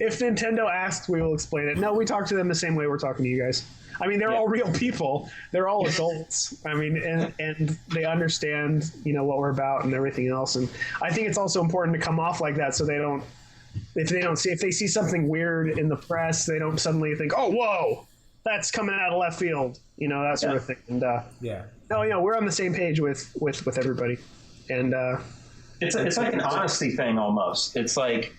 If Nintendo asks, we will explain it. No, we talk to them the same way we're talking to you guys. I mean, they're all real people. They're all adults. I mean, and they understand, what we're about and everything else. And I think it's also important to come off like that so they don't, if they see something weird in the press, they don't suddenly think, oh, whoa, that's coming out of left field, that sort of thing. And no, we're on the same page with everybody. And it's like an honesty thing almost. It's like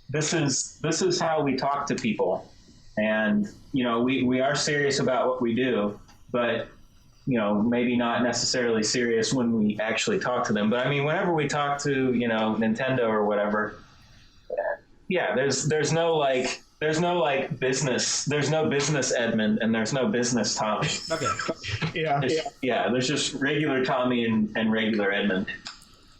this is how we talk to people, and we are serious about what we do, but maybe not necessarily serious when we actually talk to them. But I mean, whenever we talk to Nintendo or whatever, there's no business. There's no business Edmund, and there's no business Tommy. Okay. There's just regular Tommy and regular Edmund.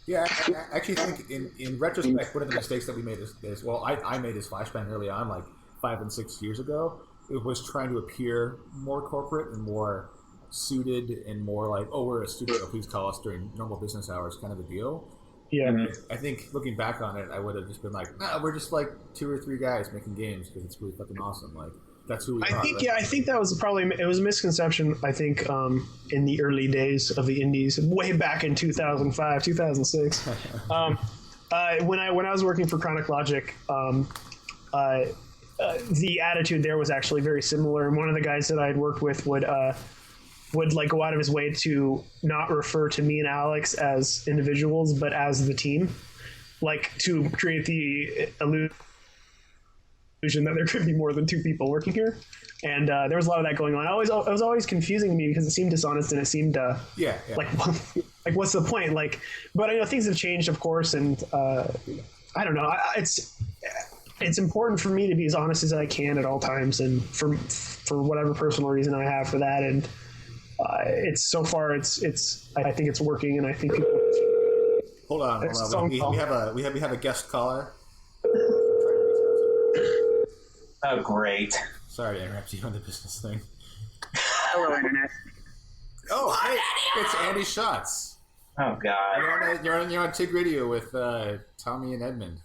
Yeah, I actually think in retrospect, one of the mistakes that we made is I made as Flashbang early on, like 5 and 6 years ago. It was trying to appear more corporate and more suited and more like, oh, we're a studio, please call us during normal business hours, kind of a deal. Yeah. I think looking back on it, I would have just been like, nah, we're just like 2 or 3 guys making games because it's really fucking awesome. Like, that's who we are. I think that was it was a misconception, I think, in the early days of the indies, way back in 2005, 2006. When I was working for Chronic Logic, the attitude there was actually very similar. And one of the guys that I'd worked with would like go out of his way to not refer to me and Alex as individuals, but as the team, like to create the illusion that there could be more than 2 people working here. And there was a lot of that going on. It was always confusing to me because it seemed dishonest and it seemed like what's the point? Like, but things have changed, of course, and I don't know. It's important for me to be as honest as I can at all times, and for whatever personal reason I have for that. And it's I think it's working, and I think people. Hold on. We have a guest caller. Oh, great. Sorry to interrupt you on the business thing. Hello, Internet. Oh, hey, it's Andy Schatz. Oh, God. You're on TIGRadio with Tommy and Edmund.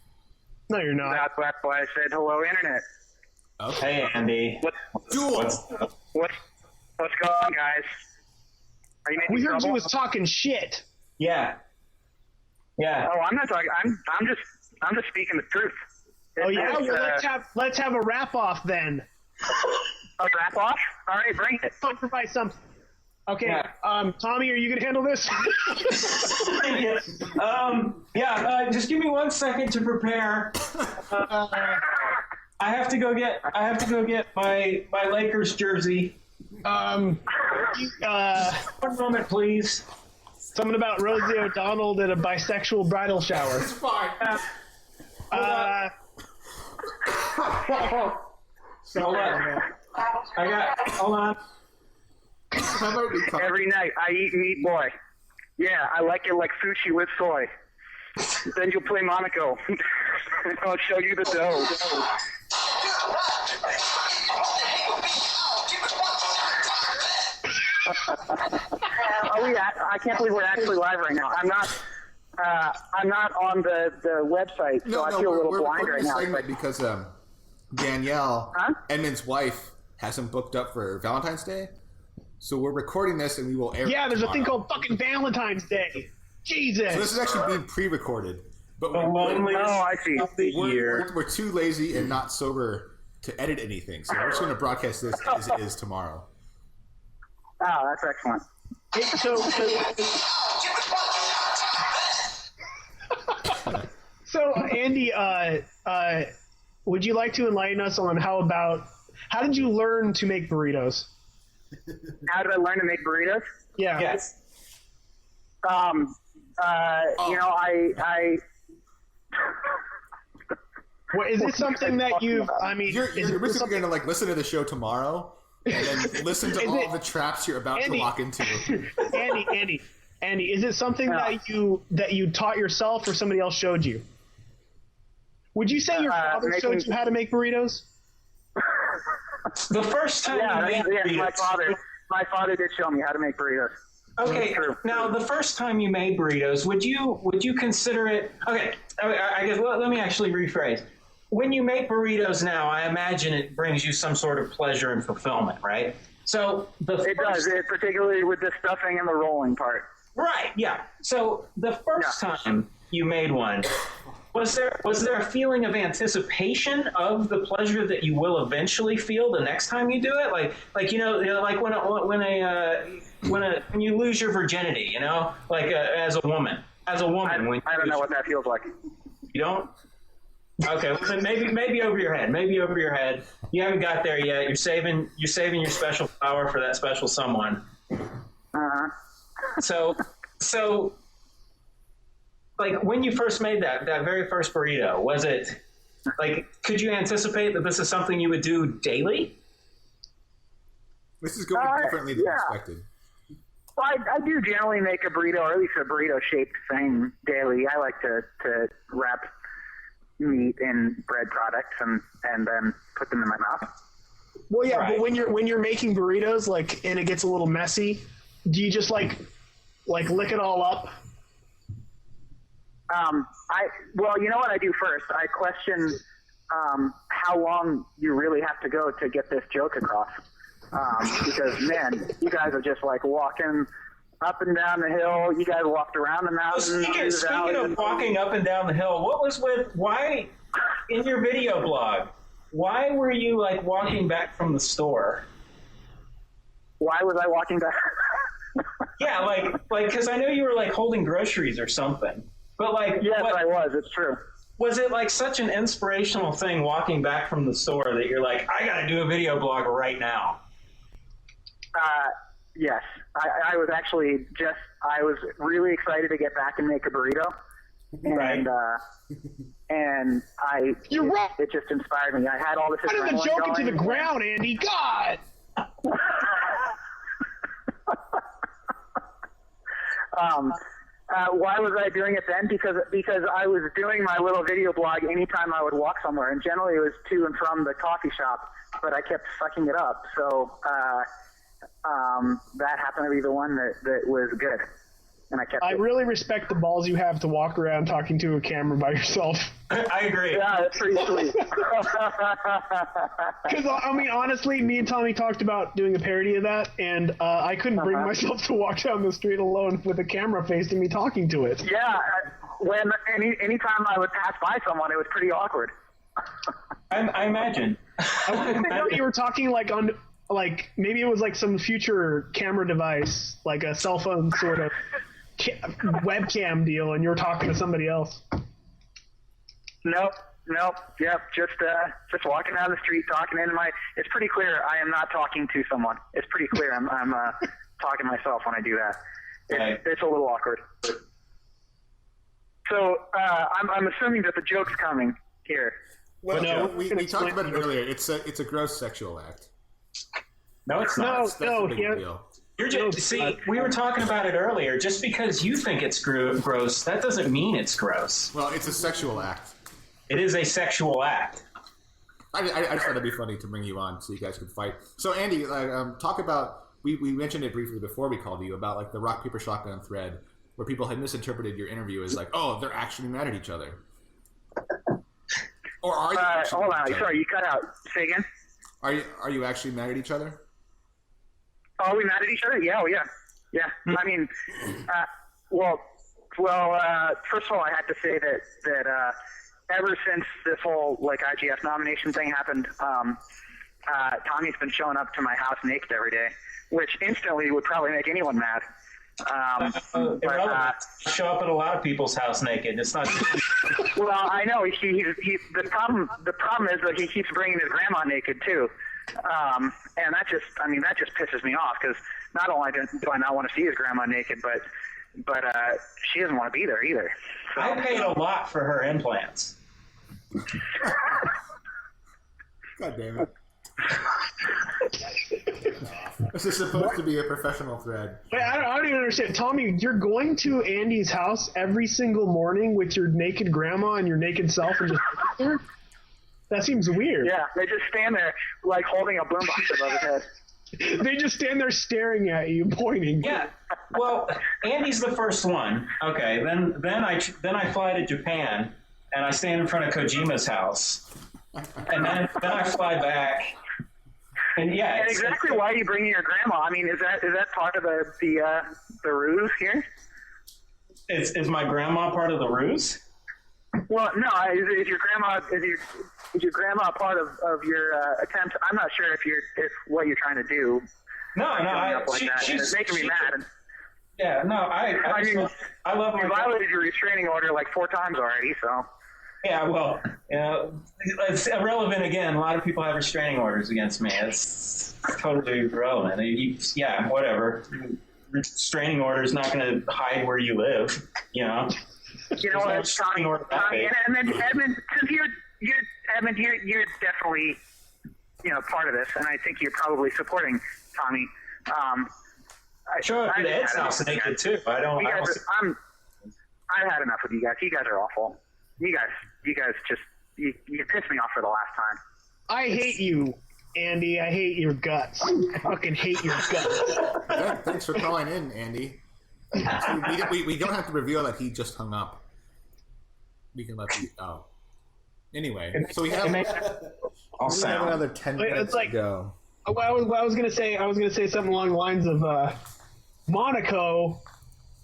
No, you're not. That's why I said hello, Internet. Okay. Hey, Andy. What's going on, guys? Are you making We heard trouble? you was talking shit. Yeah. Oh, I'm not talking. I'm just speaking the truth. Oh yeah, well, let's have a wrap off then. A wrap off? All right, bring it. Sacrifice something. Okay, Yeah. Tommy, are you gonna handle this? Just give me 1 second to prepare. I have to go get my Lakers jersey. 1 moment, please. Something about Rosie O'Donnell at a bisexual bridal shower. It's fine. Hold on. Every night I eat meat boy. Yeah, I like it like sushi with soy. Then you'll play Monaco. I'll show you the dough. I can't believe we're actually live right now. I'm not on the website, so I feel a little blind right now. Because Danielle, Edmund's wife, has him booked up for Valentine's Day. So we're recording this and we will air. Yeah, there's tomorrow. a thing called fucking Valentine's Day. Jesus. So this is actually being pre-recorded. But I see. we're too lazy and not sober to edit anything. So we're just going to broadcast this as it is tomorrow. Oh, that's excellent. So Andy, would you like to enlighten us on how did you learn to make burritos? How did I learn to make burritos? Yeah. Yes. I Well, is it something that you've? I mean, You're basically going to like listen to the show tomorrow and then listen to all the traps you're about Andy, to walk into. Andy, is it something that you taught yourself or somebody else showed you? Would you say your father showed you how to make burritos? The first time you made burritos. My father did show me how to make burritos. Okay, now the first time you made burritos, would you consider it? Okay, I guess let me actually rephrase. When you make burritos now, I imagine it brings you some sort of pleasure and fulfillment, right? So it does, particularly with the stuffing and the rolling part. Right. Yeah. So the first time you made one, was there a feeling of anticipation of the pleasure that you will eventually feel the next time you do it? Like like when you lose your virginity, as a woman. I don't know what that feels like. You don't? Okay, well, then maybe over your head. Maybe over your head. You haven't got there yet. You're saving your special power for that special someone. Uh-huh. So like when you first made that very first burrito, was it like, could you anticipate that this is something you would do daily? This is going differently than expected. Well, I do generally make a burrito, or at least a burrito-shaped thing daily. I like to wrap meat in bread products and then put them in my mouth. Well, yeah, Right. but when you're making burritos, like, and it gets a little messy, do you just like lick it all up? Well, you know what I do first? I question how long you really have to go to get this joke across. Because, man, you guys are just like walking up and down the hill. You guys walked around the mountain. Speaking of walking up and down the hill, why, in your video blog, why were you like walking back from the store? Why was I walking back? Yeah, like, because I know you were like holding groceries or something. But like, Yes, I was. It's true. Was it like such an inspirational thing walking back from the store that you're like, I got to do a video blog right now? Yes. I was actually I was really excited to get back and make a burrito. And, and it just inspired me. I had all this Put adrenaline the joke going. into the ground, Andy. God! Why was I doing it then? Because I was doing my little video blog anytime I would walk somewhere, and generally it was to and from the coffee shop, but I kept fucking it up. So that happened to be the one that was good, and I kept it. really respect the balls you have to walk around talking to a camera by yourself. I agree. Yeah, that's pretty sweet. Because, I mean, honestly, me and Tommy talked about doing a parody of that, and I couldn't bring myself to walk down the street alone with a camera facing me talking to it. Yeah, when anytime I would pass by someone, it was pretty awkward. I imagine. I thought you were talking like on, like, maybe it was like some future camera device, like a cell phone sort of webcam deal, and you were talking to somebody else. Nope. Yep. Just walking down the street, talking into my. It's pretty clear I am not talking to someone. It's pretty clear I'm talking to myself when I do that. It's a little awkward. So I'm assuming that the joke's coming here. Well, No, we talked about it earlier. It's a gross sexual act. No, it's not. That's the big yeah. deal. You're just, we were talking about it earlier. Just because you think it's gross, that doesn't mean it's gross. Well, it's a sexual act. It is a sexual act. I just thought it'd be funny to bring you on so you guys could fight. So, Andy, talk about, we mentioned it briefly before we called you, about like the rock, paper, shotgun thread, where people had misinterpreted your interview as like, oh, they're actually mad at each other. Or are you actually hold mad on. at each other? Sorry, you cut out. Say again. Are you actually mad at each other? Are we mad at each other? Yeah, yeah. I mean, first of all, I have to say that ever since this whole like IGF nomination thing happened, Tommy's been showing up to my house naked every day, which instantly would probably make anyone mad. Show up at a lot of people's house naked. It's not. Well, I know the problem is that he keeps bringing his grandma naked too. And that just pisses me off, because not only do I not want to see his grandma naked, but she doesn't want to be there either. So. I paid a lot for her implants. God damn it. This is supposed to be a professional thread. Wait, I don't even understand. Tommy, you're going to Andy's house every single morning with your naked grandma and your naked self and just there? That seems weird. Yeah, they just stand there like holding a boombox above his head. They just stand there staring at you, pointing. Yeah. Well, Andy's the first one. Okay. Then I fly to Japan and I stand in front of Kojima's house, and then I fly back. And yeah. And exactly why are you bringing your grandma? I mean, is that part of the ruse here? Is my grandma part of the ruse? Well, no. Is your grandma part of your attempt? I'm not sure if what you're trying to do. No. It's making me mad. Yeah. No. I love my. You violated your restraining order like 4 times already. So. Yeah. Well, it's irrelevant again. A lot of people have restraining orders against me. It's totally irrelevant. Yeah. Whatever. Restraining order is not going to hide where you live. You know. You know what, Tommy, and then Edmund, because you're definitely, part of this, and I think you're probably supporting Tommy. Sure, Ed's house naked too. I've had enough with you guys. You guys are awful. You guys just you pissed me off for the last time. I hate you, Andy. I hate your guts. I fucking hate your guts. Thanks for calling in, Andy. So we don't have to reveal that he just hung up. We can let you. Oh. Anyway, so we have another 10 minutes to go. I was gonna say something along the lines of Monaco,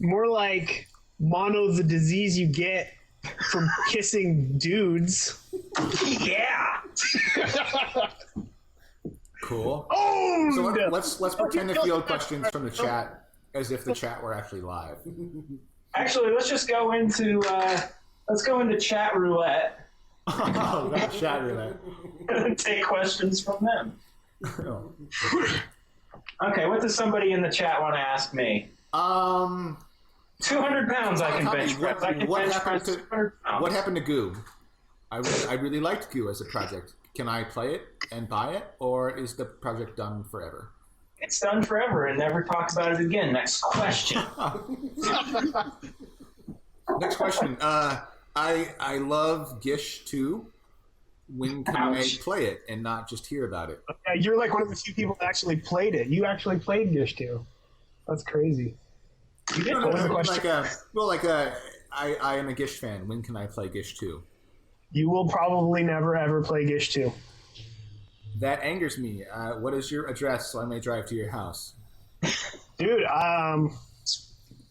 more like mono's the disease you get from kissing dudes. Yeah. Cool. Oh. So let's pretend to field questions from the chat as if the chat were actually live. Actually, let's just go into chat roulette. Oh, that's chat roulette. And take questions from them. Oh. Okay, what does somebody in the chat want to ask me? 200 pounds I can bench press. What happened to Goo? I really liked Goo as a project. Can I play it and buy it, or is the project done forever? It's done forever and never talk about it again. Next question. Next question. I love Gish 2. When can I play it and not just hear about it? Yeah, you're like one of the few people that actually played it. You actually played Gish 2. That's crazy. I am a Gish fan. When can I play Gish 2? You will probably never ever play Gish 2. That angers me. What is your address so I may drive to your house? Dude,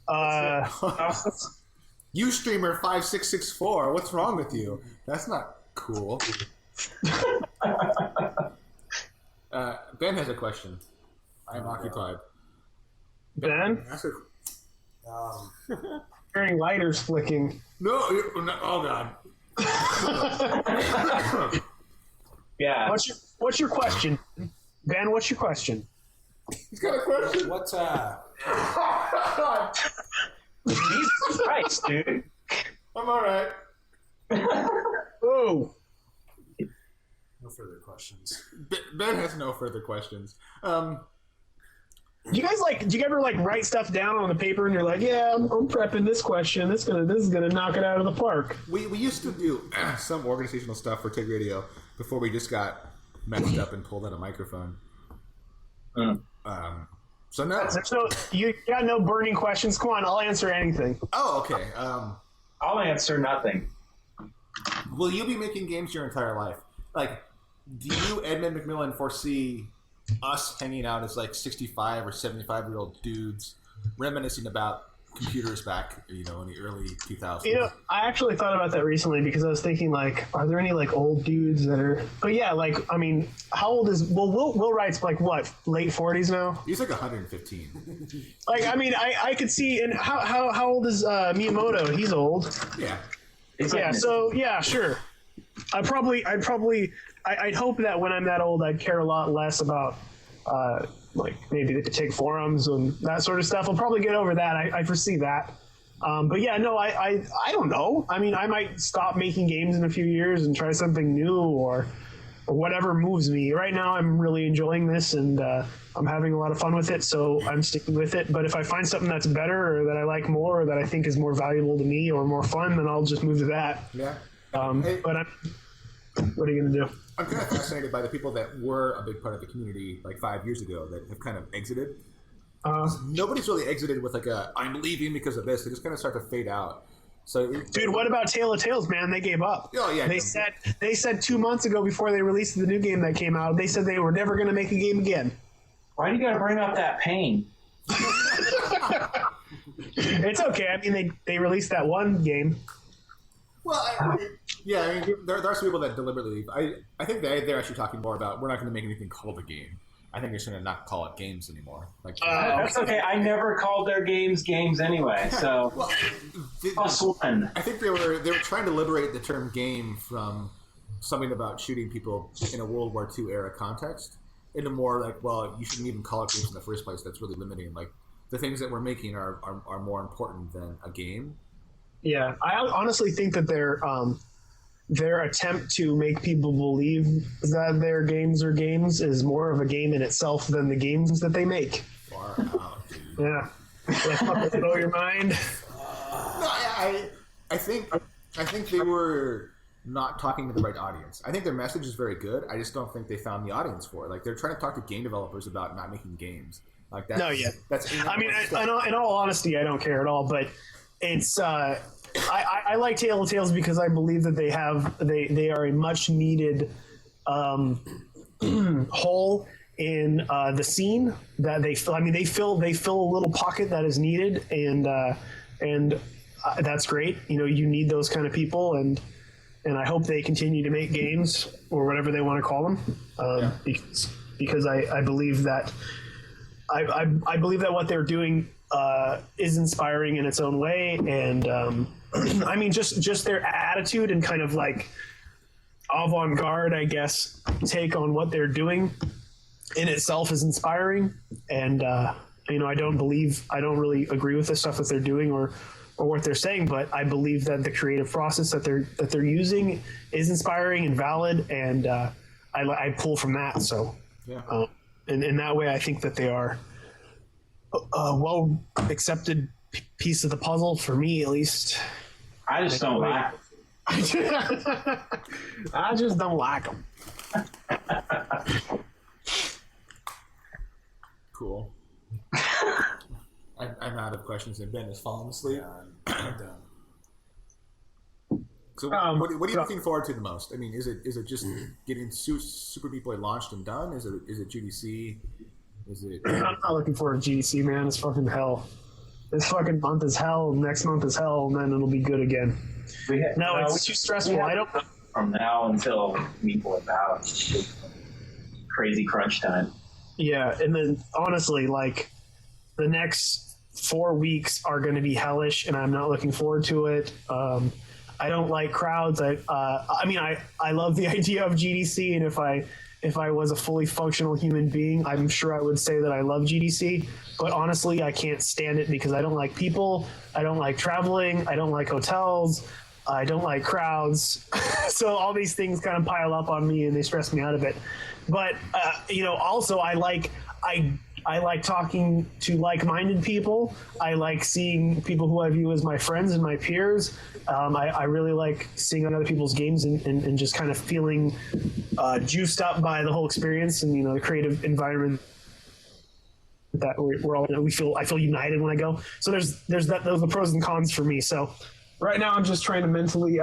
Ustreamer5664. What's wrong with you? That's not cool. Ben has a question. I am occupied. Ben? Hearing lighters flicking. No, oh god. Yeah. What's your question? Ben, what's your question? He's got a question. What's Jesus Christ, dude. I'm alright. Oh. No further questions. Ben has no further questions. Do you ever write stuff down on the paper and you're like, yeah, I'm prepping this question. This is gonna knock it out of the park. We used to do some organizational stuff for TIGRadio before we just got messed up and pulled out a microphone. So no. You got no burning questions. Come on, I'll answer anything. Oh, okay. I'll answer nothing. Will you be making games your entire life? Like, do you, Edmund McMillen, foresee us hanging out as 65 or 75-year-old dudes reminiscing about computers back, in the early 2000s? I actually thought about that recently because I was thinking, are there any old dudes that are? But yeah, how old is Will Wright's what, late 40s now? He's 115. I could see. And how old is Miyamoto? He's old. Yeah. Yeah. So yeah, sure. I'd hope that when I'm that old, I'd care a lot less about maybe the TIG forums and that sort of stuff. I'll probably get over that. I foresee that. But yeah, no, I don't know. I mean, I might stop making games in a few years and try something new or whatever moves me. Right now, I'm really enjoying this and I'm having a lot of fun with it, so I'm sticking with it. But if I find something that's better or that I like more or that I think is more valuable to me or more fun, then I'll just move to that. Yeah. But What are you gonna do? I'm kind of fascinated by the people that were a big part of the community like 5 years ago that have kind of exited. Nobody's really exited with like a "I'm leaving because of this." They just kind of start to fade out. So, Dude, what about Tale of Tales, man? They gave up. Oh, yeah. They said 2 months ago before they released the new game that came out, they said they were never going to make a game again. Why do you gotta bring up that pain? It's okay. I mean, they released that one game. Well, I mean, there are some people that deliberately leave. I think they're actually talking more about we're not going to make anything called a game. I think they're just going to not call it games anymore. Like That's okay. I never called their games anyway. So well, plus one. I think they were trying to liberate the term game from something about shooting people in a World War II era context into more like, well, you shouldn't even call it games in the first place. That's really limiting. Like the things that we're making are more important than a game. Yeah, I honestly think that their attempt to make people believe that their games are games is more of a game in itself than the games that they make. Far out, dude. Yeah. Like, blow your mind. No, I think they were not talking to the right audience. I think their message is very good. I just don't think they found the audience for it. Like they're trying to talk to game developers about not making games. Like that. No, yeah. That's. I mean, in all honesty, I don't care at all. But it's. I like Tale of Tales because I believe that they are a much needed hole in the scene that they fill. I mean, they fill a little pocket that is needed, and that's great. You know, you need those kind of people, and I hope they continue to make games or whatever they want to call them, because I believe that I believe that what they're doing is inspiring in its own way, and I mean, just their attitude and kind of like avant-garde, I guess, take on what they're doing in itself is inspiring. And you know, I don't really agree with the stuff that they're doing or what they're saying, but I believe that the creative process that they're using is inspiring and valid, and I pull from that. So, and in that way, I think that they are a well accepted piece of the puzzle for me, at least. I just don't like I just don't like them. Cool. I'm out of questions, and Ben has fallen asleep. Yeah, I'm done. So, what are you looking forward to the most? I mean, is it just getting Super Meat Boy launched and done? Is it GDC? Is it? I'm not looking forward to GDC, man. It's fucking hell. This fucking month is hell. Next month is hell, and then it'll be good again. It's too stressful. I don't. From now until Meat Boy Bow, crazy crunch time. Yeah, and then honestly, like the next 4 weeks are going to be hellish, and I'm not looking forward to it. I don't like crowds. I mean, I love the idea of GDC, and if I was a fully functional human being, I'm sure I would say that I love GDC. But honestly, I can't stand it because I don't like people. I don't like traveling. I don't like hotels. I don't like crowds. So all these things kind of pile up on me and they stress me out of it. But, you know, also I like talking to like-minded people. I like seeing people who I view as my friends and my peers. I really like seeing on other people's games and just kind of feeling juiced up by the whole experience and, you know, the creative environment that we're all, I feel united when I go. So those are the pros and cons for me. So right now I'm just trying to mentally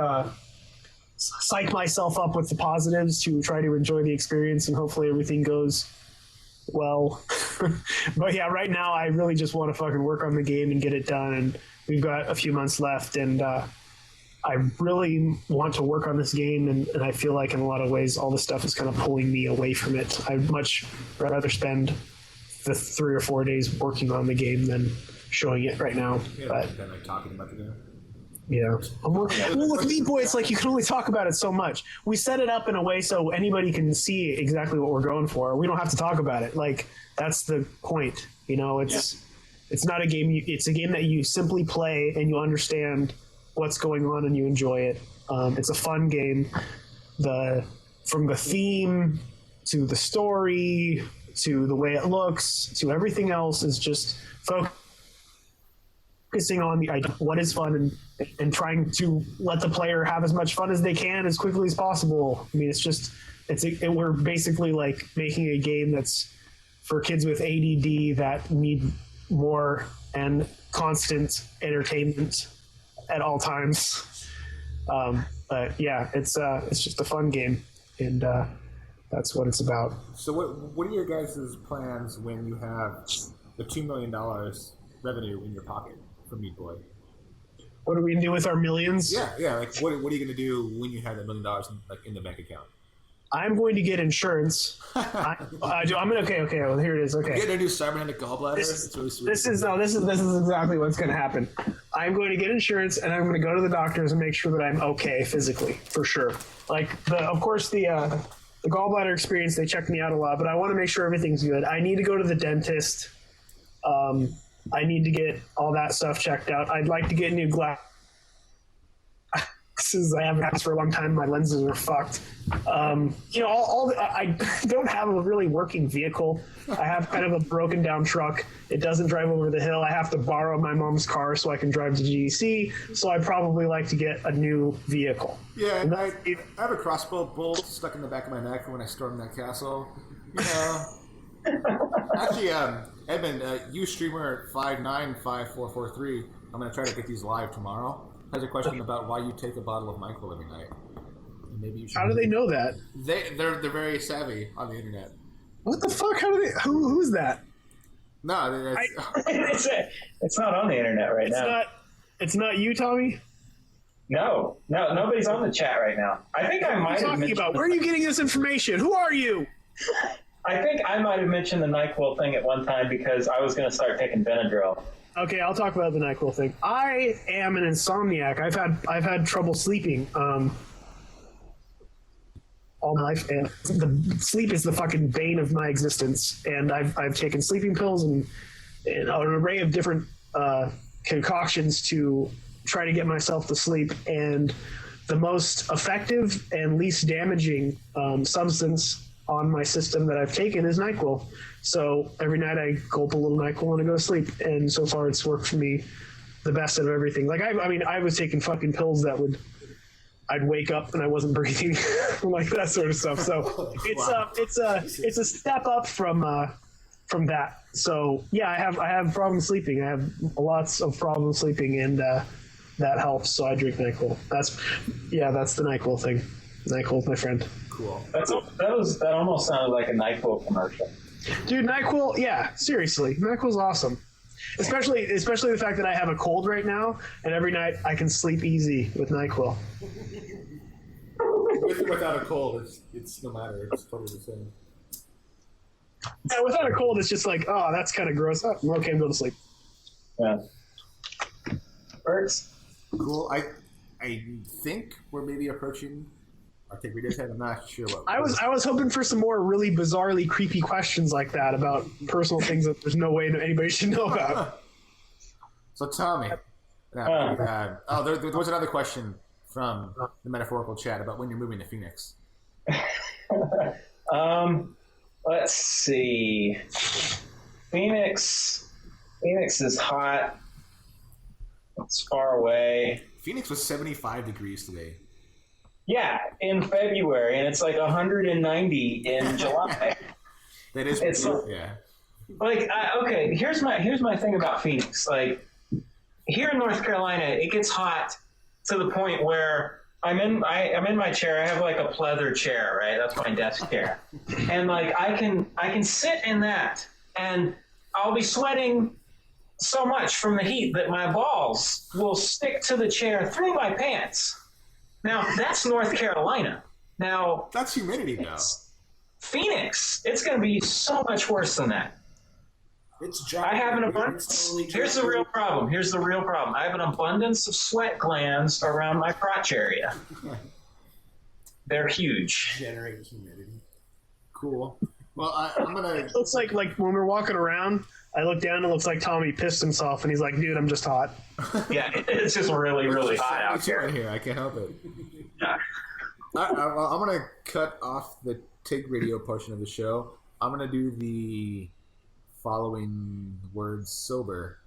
psych myself up with the positives to try to enjoy the experience, and hopefully everything goes well. But yeah, right now I really just want to fucking work on the game and get it done, and we've got a few months left, and I really want to work on this game, and I feel like in a lot of ways all this stuff is kind of pulling me away from it. I'd much rather spend the 3 or 4 days working on the game than showing it right now. But Then like talking about the game. yeah. Well, with Meat Boy, it's like you can only talk about it so much. We set it up in a way so anybody can see exactly what we're going for. We don't have to talk about it. Like, that's the point. You know, it's not a game. It's a game that you simply play and you understand what's going on and you enjoy it. It's a fun game. From the theme to the story to the way it looks to everything else is just focused focusing on the idea of what is fun and trying to let the player have as much fun as they can as quickly as possible. I mean, we're basically like making a game that's for kids with ADD that need more and constant entertainment at all times. But yeah, it's just a fun game, and that's what it's about. So what are your guys' plans when you have the $2 million revenue in your pocket from Meat Boy? What are we gonna do with our millions? Yeah. Like, what are you going to do when you have that $1 million in the bank account? I'm going to get insurance. Okay. Well, here it is. Okay. Get a new cybernetic gallbladder. It's really sweet. This is exactly what's going to happen. I'm going to get insurance, and I'm going to go to the doctors and make sure that I'm okay physically, for sure. Like of course the gallbladder experience, they checked me out a lot, but I want to make sure everything's good. I need to go to the dentist. I need to get all that stuff checked out. I'd like to get new glasses. I haven't had this for a long time. My lenses are fucked. I don't have a really working vehicle. I have kind of a broken down truck. It doesn't drive over the hill. I have to borrow my mom's car so I can drive to GDC. So I'd probably like to get a new vehicle. Yeah, and I have a crossbow bolt stuck in the back of my neck when I stormed that castle. You know. Actually, Edmund, you streamer at 5954443. I'm going to try to get these live tomorrow. Has a question about why you take a bottle of NyQuil every night. Maybe you should. How do they know that? They're very savvy on the internet. What the fuck? How do they? Who's that? No, it's not on the internet right now. It's not you, Tommy. No, nobody's on the chat right now. I think I might have mentioned. Where are you getting this information? Who are you? I think I might have mentioned the NyQuil thing at one time because I was going to start taking Benadryl. Okay, I'll talk about the NyQuil thing. I am an insomniac. I've had trouble sleeping all my life, and the sleep is the fucking bane of my existence. And I've taken sleeping pills and an array of different concoctions to try to get myself to sleep. And the most effective and least damaging substance on my system that I've taken is NyQuil. So every night I gulp a little NyQuil and I go to sleep. And so far it's worked for me the best out of everything. Like, I was taking fucking pills that I'd wake up and I wasn't breathing, like that sort of stuff. So it's a step up from that. So yeah, I have problems sleeping. I have lots of problems sleeping, and that helps. So I drink NyQuil. That's the NyQuil thing. NyQuil's my friend. Cool. That almost sounded like a NyQuil commercial. Dude, NyQuil, yeah, seriously. NyQuil's awesome. Especially the fact that I have a cold right now, and every night I can sleep easy with NyQuil. With or without a cold, it's no matter. It's totally the same. Yeah, without a cold, it's just like, oh, that's kind of gross. Oh, okay, I'm going to sleep. Yeah. Works. Cool. I think we're maybe approaching our TIGRadio time. I'm not sure what. I was hoping for some more really bizarrely creepy questions like that about personal things that there's no way that anybody should know about. So Tommy, there was another question from the metaphorical chat about when you're moving to Phoenix. Let's see. Phoenix is hot. It's far away. Phoenix was 75 degrees today. Yeah, in February, and it's like 190 in July. That is, it's yeah. Like, okay, here's my thing about Phoenix. Like, here in North Carolina, it gets hot to the point where I'm in my chair. I have like a pleather chair, right? That's my desk chair, and like I can sit in that, and I'll be sweating so much from the heat that my balls will stick to the chair through my pants. Now that's North Carolina. Now that's humidity now. Phoenix, it's going to be so much worse than that. I have an abundance. Here's the real problem. I have an abundance of sweat glands around my crotch area. They're huge. Generate humidity. Cool. Well, I'm gonna. It looks like when we're walking around, I look down and it looks like Tommy pissed himself, and he's like, "Dude, I'm just hot." Yeah, it's just really, really hot out here. I can't help it. Yeah. Well, I'm gonna cut off the TIGRadio portion of the show. I'm gonna do the following words sober.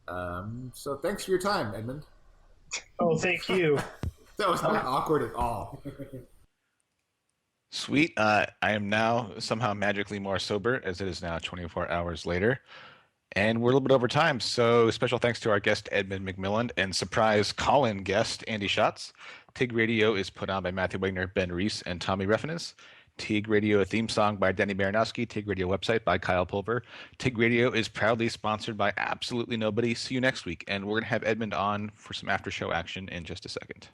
So thanks for your time, Edmund. Oh, thank you. That was not awkward at all. Sweet. I am now somehow magically more sober, as it is now 24 hours later. And we're a little bit over time. So special thanks to our guest, Edmund McMillen, and surprise call-in guest, Andy Schatz. TIG Radio is put on by Matthew Wagner, Ben Reese, and Tommy Reffinus. TIG Radio, a theme song by Danny Baranowski. TIG Radio website by Kyle Pulver. TIG Radio is proudly sponsored by absolutely nobody. See you next week. And we're going to have Edmund on for some after show action in just a second.